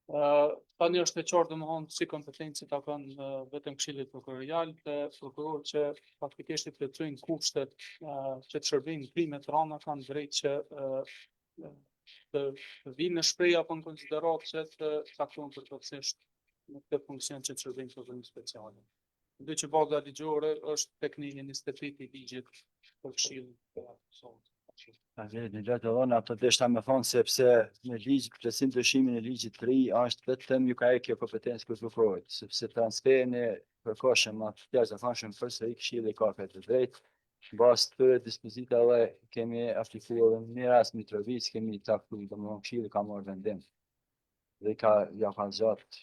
S8: Tani është e qartë domethënë si kompetencë ta kanë vetëm Këshilli Prokurorial të prokurorët që faktikisht i plotësojnë kushtet që të shërbejnë krimet rana kanë drejt që të vinë në shprehje apo në konsiderat që të caktohen përkohësisht në këtë funksion që të shërbejnë prokurorin special. Ndë që baza ligjore është tek 23 i ligjit për Këshillin Prokurorial.
S1: Në gjatë dhona, ato deshta me thonë sepse në ligj, plotësim dëshimin e ligjit 3 është vetëm ju ka e kjo kompetencë për prokurorit, sepse transferin e përkohshëm atë të jashtëzakonshëm përsëri Këshilli ka këtë drejtë. Bazë të këtyre dispozitave kemi aplikuar në një rast Mitrovic, kemi caktuar domethënë Këshilli ka marrë vendim. Dhe ja ka zgjat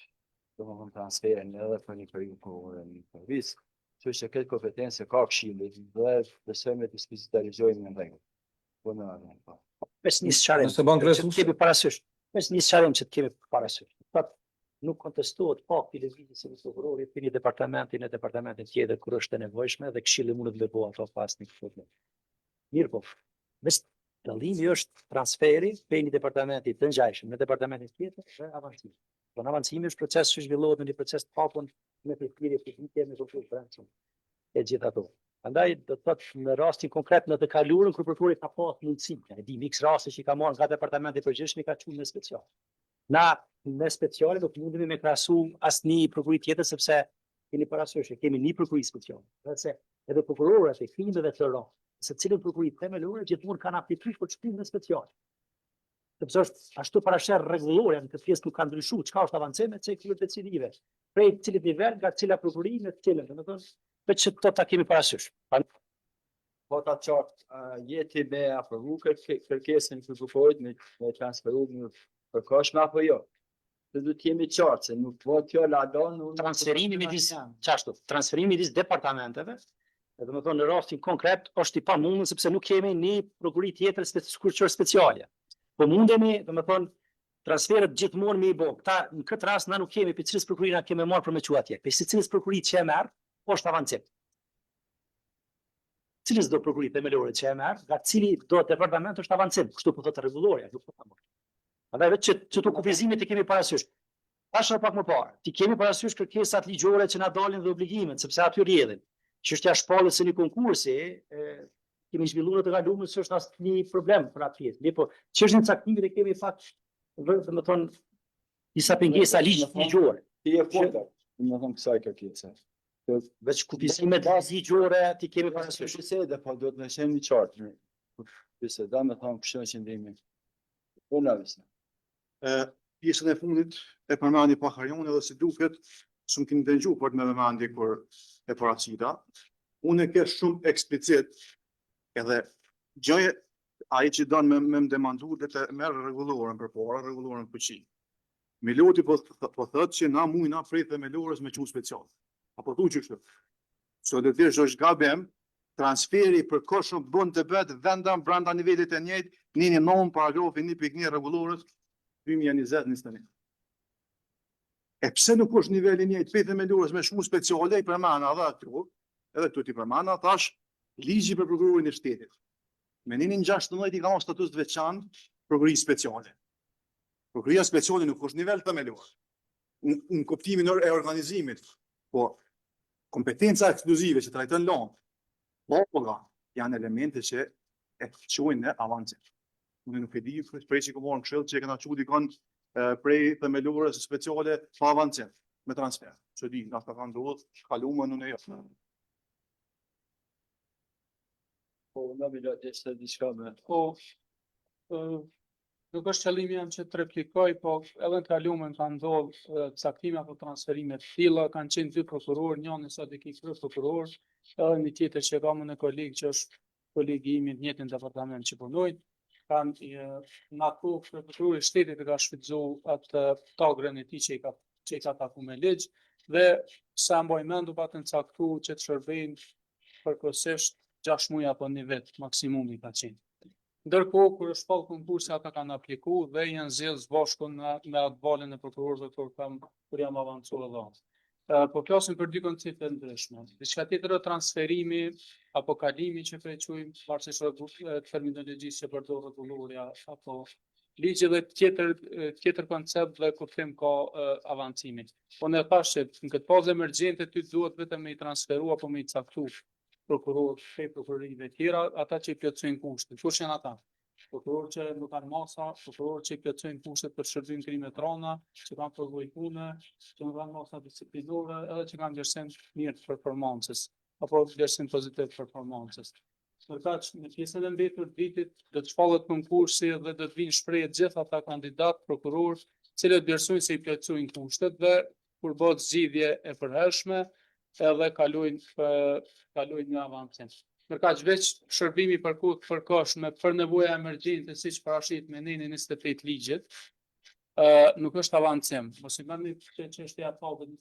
S1: domethënë transferin edhe për një periudhë kohore në servis. Kështu që këtë kompetencë ka këshilli dhe besojmë të specializojmë në rregull. Po në po.
S6: Mes një sqarim.
S7: Nëse ban
S6: që
S7: kryesus-
S6: të kemi parasysh. Mes një sqarim që të kemi parasysh. Fakt, nuk kontestohet fakti i lëvizjes së prokurorit në një departamentin në departamentin tjetër kur është e nevojshme dhe këshilli mund të vepojë ato pas një problem. Mirë po. Mes dallimi është transferi prej një departamenti të ngjashëm në departamentin tjetër dhe avancimi. Po në avancimi është proces që zhvillohet në një proces të hapur me përkthje fizike me konferencë. E gjithë ato. Prandaj do të thotë në rastin konkret në të kaluarën kur prokurori ka pasur mundësi, e di X raste që ka marrë nga departamenti i përgjithshëm i ka çuar në special. Na në speciale nuk mundemi me krahasu asnjë prokurori tjetër sepse keni parasysh kemi një prokurori special. Dhe edhe prokurorët e krimeve të rëndë, se cilën prokurori themelore gjithmonë kanë aptitudë për çuar në special. Sepse është ashtu parashër rregulloria në këtë pjesë nuk ka ndryshuar, çka është avancime me çelët e cilive. Prej cilit nivel, nga cila prokurori në të cilën, domethënë vetë që këto ta kemi parasysh.
S1: Po ta qartë, jeti me aprovu kërkesën e prokurorit me transferu në përkohshme apo jo. Dhe do të jemi qartë se nuk po t'jo ladon
S6: Transferimi midis çashtu, transferimi midis departamenteve, domethënë në rastin konkret është i pamundur sepse nuk kemi një prokurori tjetër speciale. Po mundemi, domethënë transferët gjithmonë me i bë. Këta në këtë rast na nuk kemi për cilës prokurori na kemi marrë për me qua atje. Për secilës prokurori që e merr, është avancim. Cilës do prokurori themelore që e merr, nga cili do departament është avancim. Kështu po thotë rregulloria, nuk po them. Prandaj vetë që të kufizimit të kemi parasysh. Tash pak më parë, ti kemi parasysh kërkesat ligjore që na dalin dhe obligimet, sepse aty rrjedhin. Çështja e shpalljes së një konkursi, kemi zhvilluar të kaluar se është asnjë problem për atë pjesë. Mirë, po çështën e caktimit e kemi fakt domethënë disa pengesa ligjore.
S1: Ti e fundit, domethënë kësaj kërkese.
S6: Veç kufizimet ligjore ti kemi parasysh.
S1: Se po do të më një qartë. Biseda me thonë kështu që ndihemi. Po na vësë.
S4: Pjesën e fundit e përmendi pak Harion edhe si duket, s'm keni dëgjuar për me vëmendje kur e paraqita. Unë e ke shumë eksplicit edhe gjëje ai që don me më demandu dhe të merr rregullorën përpara, rregullorën fuqi. Miloti po thotë që na mujna prej themelores me çu special. Apo thu që kështu. Solidarisht është gabim, transferi për koshëm bën të bëhet vendam brenda nivelit e njëjtë, një 9 paragrafi 1.1 rregullorës 2020-21. E pse nuk është niveli i njëjtë, prej themelores me shumë speciale i përmana edhe këtu ti përmana, thash ligji për prokurorin e shtetit. Me 1.16 i ka marrë status të veçantë prokurori speciale. Prokuroria speciale nuk është nivel themelor. Në kuptimin e organizimit, po kompetenca ekskluzive që trajton lëndë, po janë elemente që e çojnë në avancim. Unë nuk e di prej që komorën këshill që e kena çu dikon prej themelores speciale pa avancim me transfer. Që di, nga ka ndodhur, kaluam në jo.
S1: Po na vjen të diçka me.
S8: Po, nuk është qëllimi jam që të replikoj, po edhe në kalumen ka ndodhur caktime apo transferime të tilla, kanë qenë dy prokurorë, njëri sot e ki prokuror, edhe një tjetër që ka më në koleg që është kolegi im në njëjtin departament që punojnë, kanë në ato prokurori i shtetit e ka shfrytzuar atë tagrën e tij që i ka taku me ligj dhe sa mbaj mend u patën caktuar që të shërbejnë përkohësisht 6 muaj apo 1 vit maksimumi ka qenë. Ndërkohë kur është shpall konkursi ata kanë aplikuar dhe janë zgjedhur bashkë me atë valën e prokurorëve kur jam avancuar edhe. Po flasim për dy koncepte të ndryshme. Diçka tjetër është transferimi apo kalimi që prequjmë varësisht terminologjisë që përdor rregulloria apo ligji dhe tjetër koncept dhe kuptim ka avancimi. Po ne thashë në këtë fazë emergjente ty duhet vetëm me i transferu apo me i caktu prokuror prej prokurorive tjera, ata që i plotësojnë kushtet. Kush janë ata? Prokuror që nuk kanë masa, prokuror që i plotësojnë kushtet për shërbim krime të rënda, që kanë përvojë pune, që nuk kanë masa disiplinore, edhe që kanë vlerësim mirë të performancës, apo vlerësim pozitiv të performancës. Përkaq në pjesën e mbetur të vitit do të shpallet konkursi dhe do të vinë shprehje gjithë ata kandidat prokuror, cilët vlerësojnë se i plotësojnë kushtet dhe kur bëhet zgjidhje e përhershme, edhe kalojnë në avancim. Përkaq veç shërbimi për kohë të përkohshme për nevoja emergjente siç parashit me nenin 25 ligjit, nuk është avancim. Mos i merrni çështja e pagës në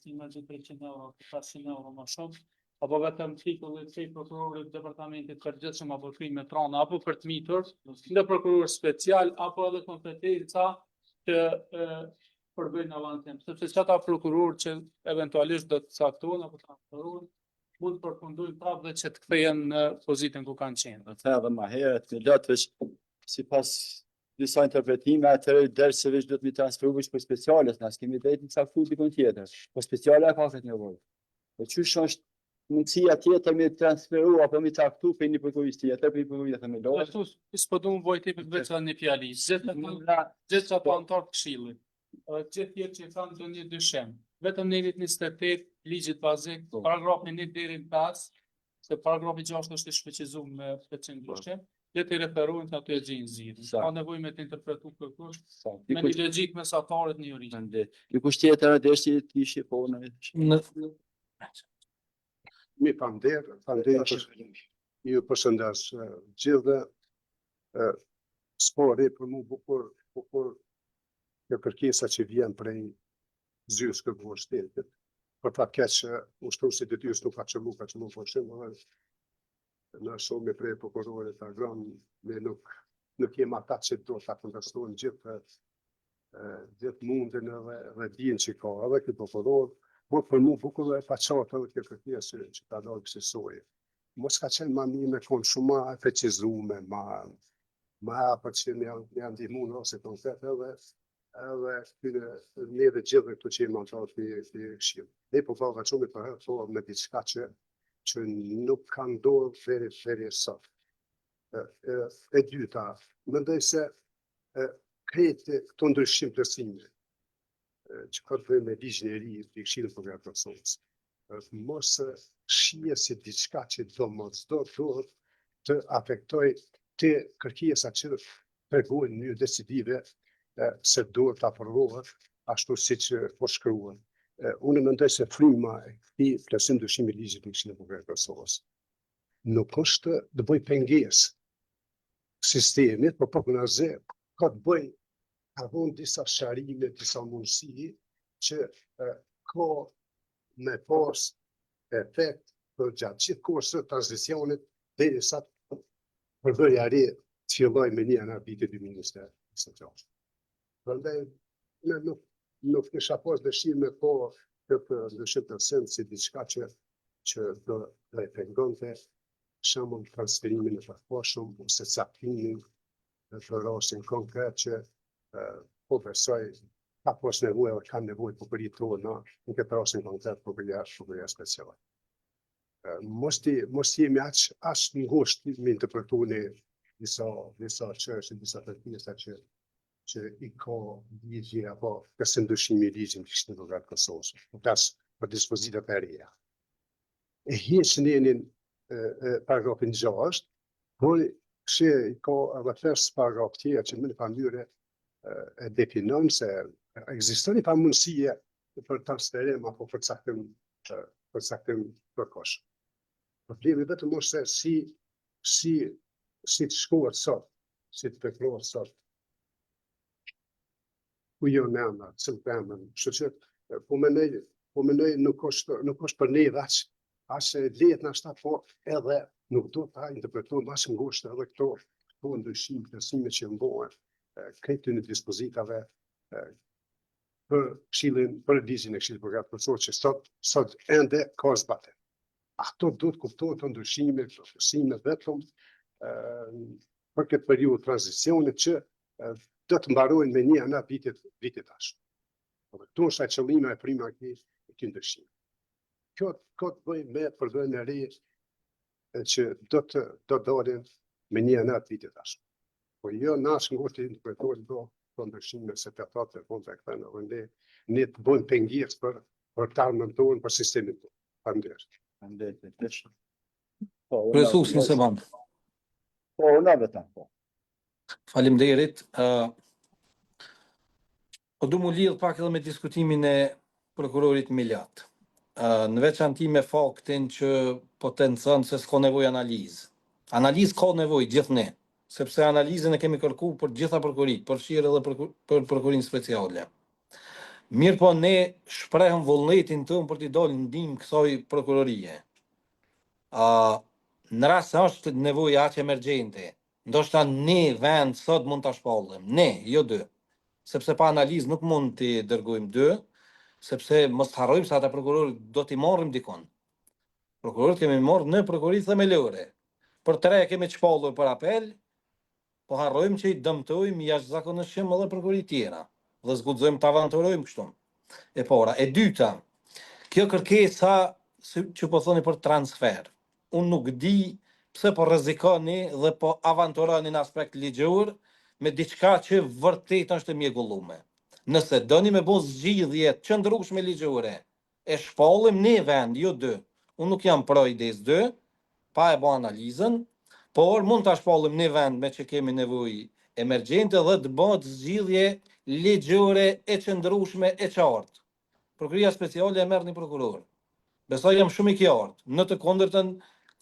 S8: 300 euro, 500 euro më shumë, apo vetëm titullit të prokurorit departamentit përgjithshëm apo krime trona apo për të mitur, nga prokuror special apo edhe kompetenca që përbëjnë avancim. Sepse çata prokuror që eventualisht do të caktohen apo transferohen, mund të përfundojnë prapë dhe që të kthehen në pozitën ku kanë qenë.
S1: Do të them edhe më herët, millat veç sipas disa interpretime atëherë dersëve do të mi transferohesh për specialet, na kemi drejt të caktuar dikon tjetër. Po speciale ka këtë nevojë. Po çysh është mundësia tjetër me transferu apo me caktu për një prokurorisë tjetër, për një prokurori themelor.
S8: Ashtu s'po duam vojtë veç një fjali. Gjithë çato antar të këshillit. Gjithë tjerë që kanë ndonjë dyshim. Vetëm në 28 ligjit bazik, paragrafi 1 deri në 5, se paragrafi 6 është i shfaqëzuar me 500 dyshim, le të referohen ato e gjejnë zgjidhjen. Ka nevojë me të interpretuar kërkosh me një logjik mesatare të një origine.
S1: Dikush tjetër deshi të ishte po në
S9: Mi ju përshëndes gjithë spori për mu bukur kjo kërkesa që vjen prej zyrës kërkuar shtetit. Për ta keqë ushtruesi detyrës nuk ka qëllu po shumë, në shumë prej prokurorit të agron, ne nuk jem ata që do ta kontestojnë gjithë mundin edhe dijen që ka edhe këtë prokuror. Por për mu bukur e pa qartë edhe kjo kërkesë që ta dalë kësaj. Mos ka qenë ma mirë me konë shumë ma efecizume, ma apër që ne janë ndihmuar ose konkret edhe këtyre ne dhe gjithë këto që jemi antarë të këshillë. Ne po ka shumë për herë thua me diçka që nuk kanë ndodhur deri sot. E dyta, mendoj se krejtë këto ndryshim plotësime që ka të bëjë me ligjin e ri të Këshillit Prokurorit të Kosovës. Mos shije si diçka që domosdo të afektoj të kërkesa që tregojnë në mënyrë decisive se duhet të aprovohet ashtu siç po shkruan. Unë mendoj se fryma e këtij plotësim ndryshimi i ligjit të Këshillit Prokurorit të Kosovës nuk është të bëjë pengesë sistemit, por propozim ka të bëjë ka vonë disa sharime, disa mundësi që ka me pas efekt për gjatë gjithë kohës së tranzicionit derisa përbërja e re të fillojë me një janar vitit 2026. Prandaj ne nuk kisha pas dëshirë me po këtë ndryshim të send si diçka që do e pengonte shembull transferimin e përposhëm ose caktimin në të rastin konkret që po besoj ka pas nevojë o kanë nevojë për përit tona në këtë rastin konkret për përja speciale. Mos jemi aq ngushtë me interpretuar disa çështje, disa kërkesa që i ka ligji apo kësë ndryshimi i ligjit të Këshillit Prokurorit të Kosovës. Flas për dispozitat e reja. E hiqnin paragrafin 6, por që i ka edhe 5 paragraf tjerë që në mënyrë e definon se ekziston një pamundësie për transferim apo për caktim përkohës. Problemi vetëm është se si të shkohet sot, si të veprohet sot. Ku jo në emra, cilë të emrën, kështu që po mendoj nuk është për ne aq lehet na shta, po edhe nuk do ta interpretojmë aq ngushtë edhe këto ndryshime, plotësime që mbohen këtë në dispozitave për ligjin e Këshillit Prokurorit të Kosovës që sot ende ka zbatim. Ato do të kuptohen të ndryshime, plotësime vetëm për këtë periudhë tranzicionit që do të mbarojnë me një janar vitit tash. Këtu është qëllimi e prima e këtij ndryshimi. Kjo ka të bëjë me përdorimin e re që do të dalin me një janar vitit tash. Po jo nash ngushtë interpretojnë do ndryshime separate të fonda këta në ne të bëjmë pengesë për të ardhmen tonë, për sistemin tonë. Faleminderit.
S7: Kryesues nëse mund.
S1: Po, na vetëm po.
S7: Faleminderit. Po du mu lidh pak edhe me diskutimin e prokurorit Milat. Në veçanti me faktin që potencon se s'ka nevojë analizë. Analizë ka nevojë gjithë ne. sepse analizën e kemi kërku për gjitha prokurit, përfshirë edhe për prokurin speciale. Mirë po ne shprehëm vullnetin tëmë për t'i dalë ndihmë kësaj prokurorie. Në rast se është nevojë aq emergjente, ndoshta ne vend sot mund ta shpallëm, ne, jo dy. Sepse pa analizë nuk mund t'i dërgojmë dy, sepse mos harrojmë se ata prokurorë do t'i marrim dikon. Prokurorët kemi marrë në prokurit themelore. Për 3 kemi shpallur për apel, po harrojmë që i dëmtojmë jashtëzakonishëm edhe prokurit tjera dhe zguxojmë të avanturojmë kështu. E para, e dyta, kjo kërkesa që po thoni për transfer. Unë nuk di pse po rrezikoni dhe po avanturoni në aspekt ligjor me diçka që vërtet është e mjegullume. Nëse doni me bos zgjidhje të qëndrueshme ligjore, e shpallim një vend, jo dy. Unë nuk jam pro ides dy, pa e bo analizën, por mund të shpallim një vend me që kemi nevojë emergjente dhe të bëhet zgjidhje ligjore e qëndrueshme e qartë. Prokuria speciale e merr një prokuror. Besoj jam shumë i qartë. Në të kundërtën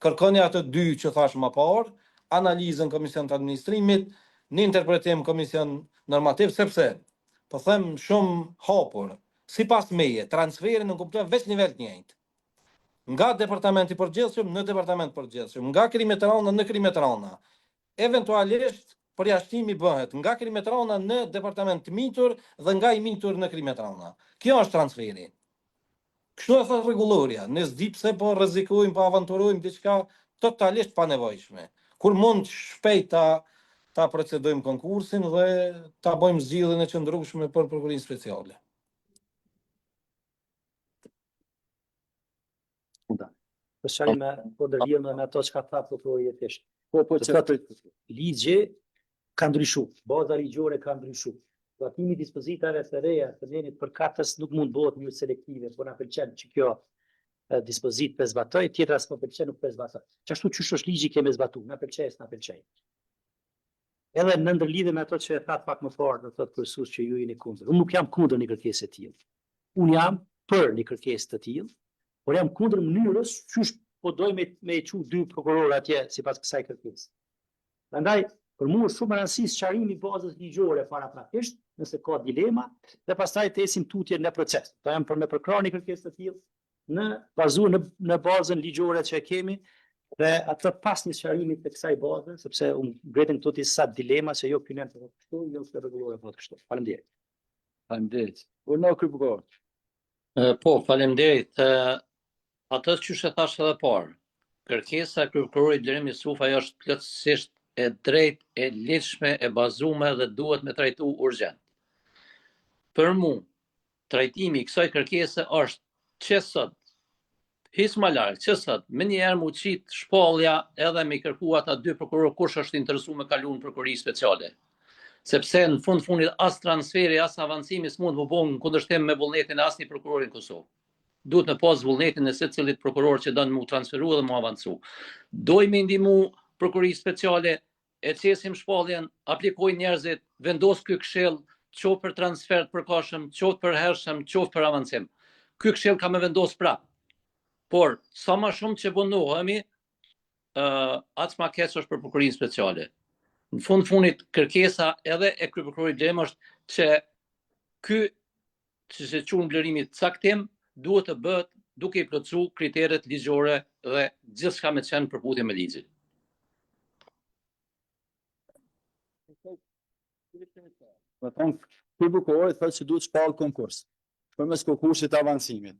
S7: kërkoni atë dy që thash më parë, analizën komision të administrimit, një interpretim komision normativ, sepse po them shumë hapur. Sipas meje, transferi nuk kupton veç nivel të njëjtë. Nga departamenti i përgjithshëm në departament përgjithshëm, nga krimetrana në krimetrana. Eventualisht përjashtimi bëhet nga krimetrana në departament të mitur dhe nga i mitur në krimetrana. Kjo është transferi. Kështu e thot rregulloria, ne s'di pse po rrezikojmë, po avanturojmë diçka totalisht pa nevojshme. Kur mund shpejt ta procedojmë konkursin dhe ta bëjmë zgjidhjen e qëndrueshme për prokurinë speciale.
S6: Për shërime, po dërvijëm me ato që ka tha prokurori thjesht.
S1: Po
S6: Ligji ka ndryshu, baza ligjore ka ndryshu. Zbatimi i dispozitave të reja të venit përkatës nuk mund bëhet në mënyrë selektive, por na pëlqen që kjo dispozitë për zbatoj, tjetra s'po pëlqen nuk për zbatoj. Qashtu çysh është ligji kemi zbatu, na pëlqej s'na pëlqej. Edhe në ndërlidhje me ato që e thatë pak më parë, do thotë kryesues që ju jeni kundër. Unë nuk jam kundër një kërkesë të tillë. Unë jam për një kërkesë të tillë, por jam kundër mënyrës çysh po doj me çu dy prokurorë atje sipas kësaj kërkese. Prandaj për mua shumë e rëndësishme sqarimi i bazës ligjore paraprakisht, nëse ka dilema, dhe pastaj të ecim tutje në proces. Do jam për me përkrahë një kërkesë të tillë në bazën ligjore që e kemi dhe atë pas një sqarimi të kësaj baze, sepse unë gretën këto disa dilema se jo kynen të kështu, jo të rregullore po kështu. Faleminderit.
S1: Faleminderit. Unë krypëgor.
S2: Po, faleminderit. Atë që e thash edhe parë, kërkesa e kryepërurit Blerimi Sufaj është plotësisht e drejtë, e ligjshme, e bazuar dhe duhet me trajtu urgjent. Për mua, trajtimi i kësaj kërkese është që sot, hisma larg, që sot, më njëherë mu qit shpallja edhe me kërku ata dy prokuror kush është interesuar me kaluar në prokurori speciale. Sepse në fundit as transferi, as avancimi s'mund të bëhen në kundërshtim me vullnetin e asnjë prokurori në Kosovë. Duhet me pas vullnetin e secilit prokuror që don mu transferu dhe mu avancu. Dojmë ndihmu prokurori speciale, e cesim shpalljen, aplikojnë njerëzit, vendos ky këshill, qoftë për transfer të përkohshëm, qoftë për hershëm, qoftë për avancim. Ky këshill ka me vendos prap. Por sa më shumë që vonohemi, aq më keq është për prokurinë speciale. Në fundit kërkesa edhe e kryeprokurorit Blerimi është që ky që se quhen vlerimi caktim duhet të bëhet duke i plotësuar kriteret ligjore dhe gjithçka me të qenë përputhje me ligjin.
S1: Do të thonë, kryepëkurori thotë se duhet shpall konkurs përmes konkursit të avancimit.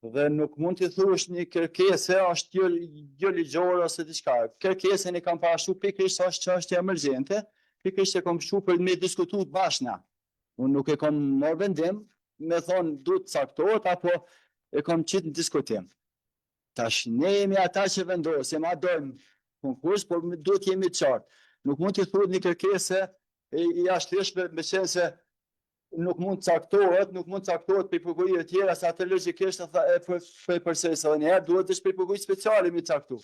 S1: Dhe nuk mund të thuash një kërkesë është jo ligjore ose diçka. Kërkesën e kam parashur pikërisht është çështje emergjente, pikërisht e kam shkuar për me diskutuar bashkë. Unë nuk e kam marrë vendim me thonë duhet caktohet apo e kam qitë në diskutim. Tash ne jemi ata që vendosim, a dojmë konkurs, por duhet jemi të qartë. Nuk mund të thuhet një kërkesë e jashtëligjshme me qenë se nuk mund caktohet për prokurorë të tjera sa atë logjikisht e përsëris edhe një herë duhet të shpej prokurori speciale mi caktu.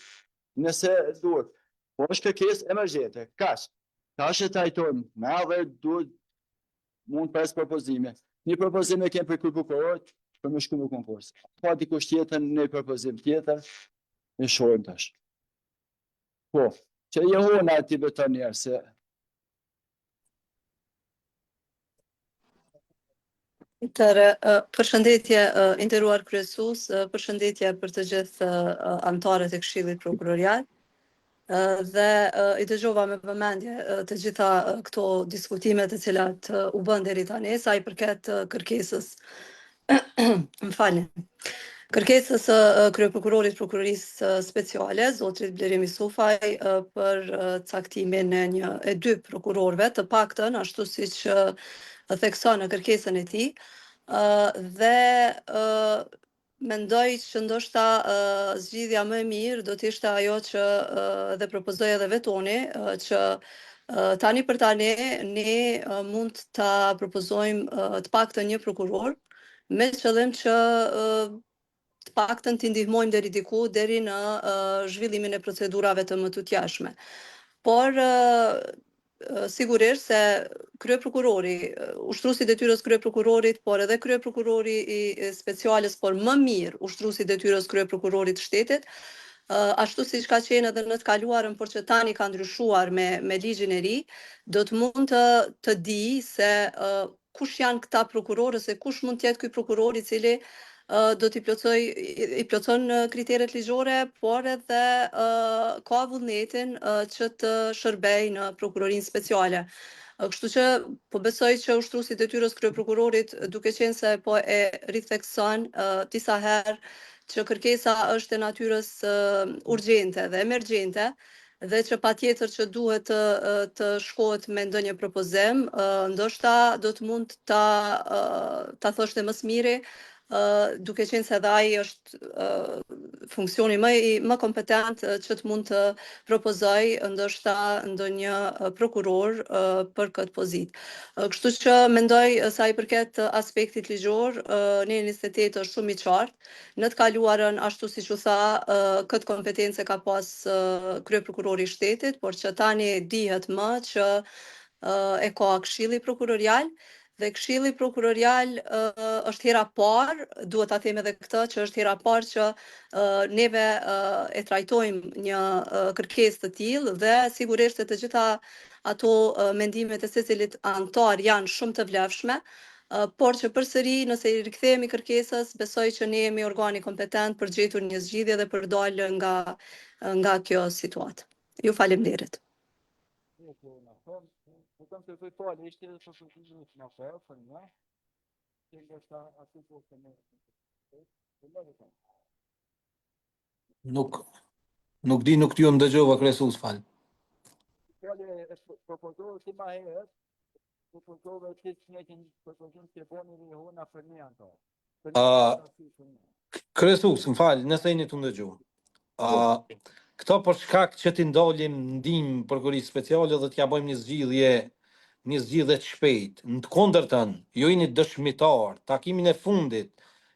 S1: Nëse duhet. Po është kërkesë emergjente. Kaç e trajtojmë me edhe duhet mund pres propozime. Një propozim e kem për kryepëkurorët për me shku në konkurs. Pa dikush tjetër në propozim tjetër e shohim tash. Po, që jehona ti beton njerë se
S3: Përshëndetje i nderuar kryesues, përshëndetje për të gjithë anëtarët e Këshillit Prokurorial. Dhe i dëgjova me vëmendje të gjitha këto diskutime të cilat u bën deri tani sa i përket kërkesës më falni. Kërkesës së kryeprokurorit prokurorisë speciale, zotrit Blerimi Sufaj, për caktimin e dy prokurorëve, të paktën ashtu siç thekson në kërkesën e tij, dhe mendoj që ndoshta zgjidhja më e mirë do të ishte ajo që dhe propozoj edhe vetoni që tani për tani ne mund ta propozojmë të paktën një prokuror me qëllim që të paktën t'i ndihmojmë deri diku deri në zhvillimin e procedurave të mëtutjashme. Por sigurisht se kryeprokurori, ushtruesi i detyrës kryeprokurorit, por edhe kryeprokurori i speciales, por më mirë ushtruesi i detyrës kryeprokurorit të shtetit, ashtu siç ka qenë edhe në të kaluarën, por që tani ka ndryshuar me ligjin e ri, do të mund të di se kush janë këta prokurorë, se kush mund të jetë ky prokuror i cili do t'i plotson kriteret ligjore, por edhe ka vullnetin që të shërbej në prokurorinë speciale. Kështu që po besoj që ushtruesi i detyrës kryeprokurorit, duke qenë se po e rithekson disa herë që kërkesa është e natyrës urgjente dhe emergjente, dhe që patjetër që duhet të shkohet me ndonjë propozim, ndoshta do të mund ta thoshte më së miri, duke qenë se edhe ai është funksioni më kompetent që të mund të propozoj ndoshta ndonjë prokuror për këtë pozitë. Kështu që mendoj sa i përket aspektit ligjor, ne 28 është shumë i qartë. Në të kaluarën, ashtu siç u tha, këtë kompetencë ka pas kryeprokurori i shtetit, por që tani dihet më që e ka Këshilli Prokurorial. Dhe Këshilli Prokurorial është hera parë, duhet ta them edhe këtë, që është hera parë që neve e trajtojmë një kërkesë të tillë dhe sigurisht se të gjitha ato mendimet e secilit antar janë shumë të vlefshme, por që përsëri nëse i rikthehemi kërkesës, besoj që ne jemi organi kompetent për gjetur një zgjidhje dhe për dalë nga kjo situatë. Ju faleminderit.
S1: Putem të vëtoj ishte edhe për përgjigjen në afër, për një. Që ndoshta aty po të më.
S7: Nuk di, nuk t'ju më dëgjova kryesues, fal.
S1: Fjale propozove si ma herët, propozove që të njëjtin propozim që boni rihuna për një anto.
S7: Kryesues, më fal, nëse jeni të ndëgju. Këto për shkak që t'i ndalim ndihmë prokurorisë speciale dhe t'ja bëjmë një zgjidhje të shpejtë. Në të kundërtën, ju jeni dëshmitar, takimin e fundit,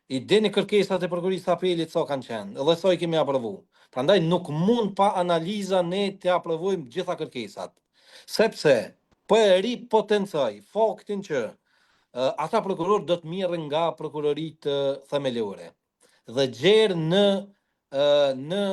S7: i dini kërkesat e prokurorisë apelit sa kanë qenë, edhe sa i kemi aprovu. Prandaj nuk mund pa analiza ne të aprovojmë gjitha kërkesat. Sepse po e ripotencoj faktin që ata prokurorë do të mirën nga prokuroritë themelore dhe gjerë në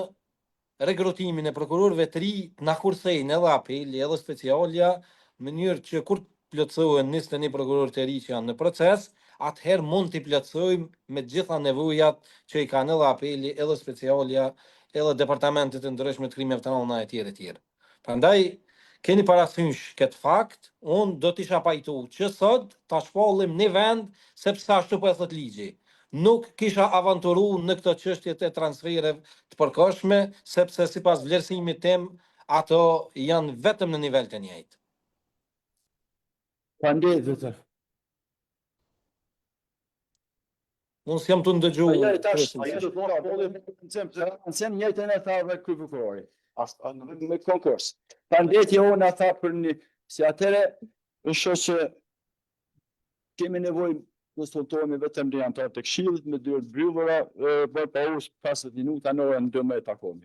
S7: regrutimin e prokurorëve të ri na kursejnë edhe apeli, edhe specialja, në mënyrë që kur plotësohen 21 prokurorë të ri që janë në proces, atëherë mund t'i plotësojmë me gjitha nevojat që i kanë edhe apeli, edhe specialja, edhe departamentet e ndryshme të krimeve të mëdha e tjerë. Prandaj keni parasysh këtë fakt, unë do t'isha pajtu që sot ta shpallim një vend sepse ashtu po e thot ligji. Nuk kisha avanturu në këto çështjet e transfereve të përkohshme, sepse sipas vlerësimit tim, ato janë vetëm në nivel të njëjtë.
S1: Faleminderit zotër.
S7: Unë s'jam të ndëgju.
S1: Ajo do të mora bolli në njëjtën e tha edhe ky prokurori. Me konkurs. Faleminderit jona tha për një si atëre është që kemi nevojë konsultohemi vetëm në antar të Këshillit me dy bryllëra, për paus 50 minuta në orën 12 takohemi.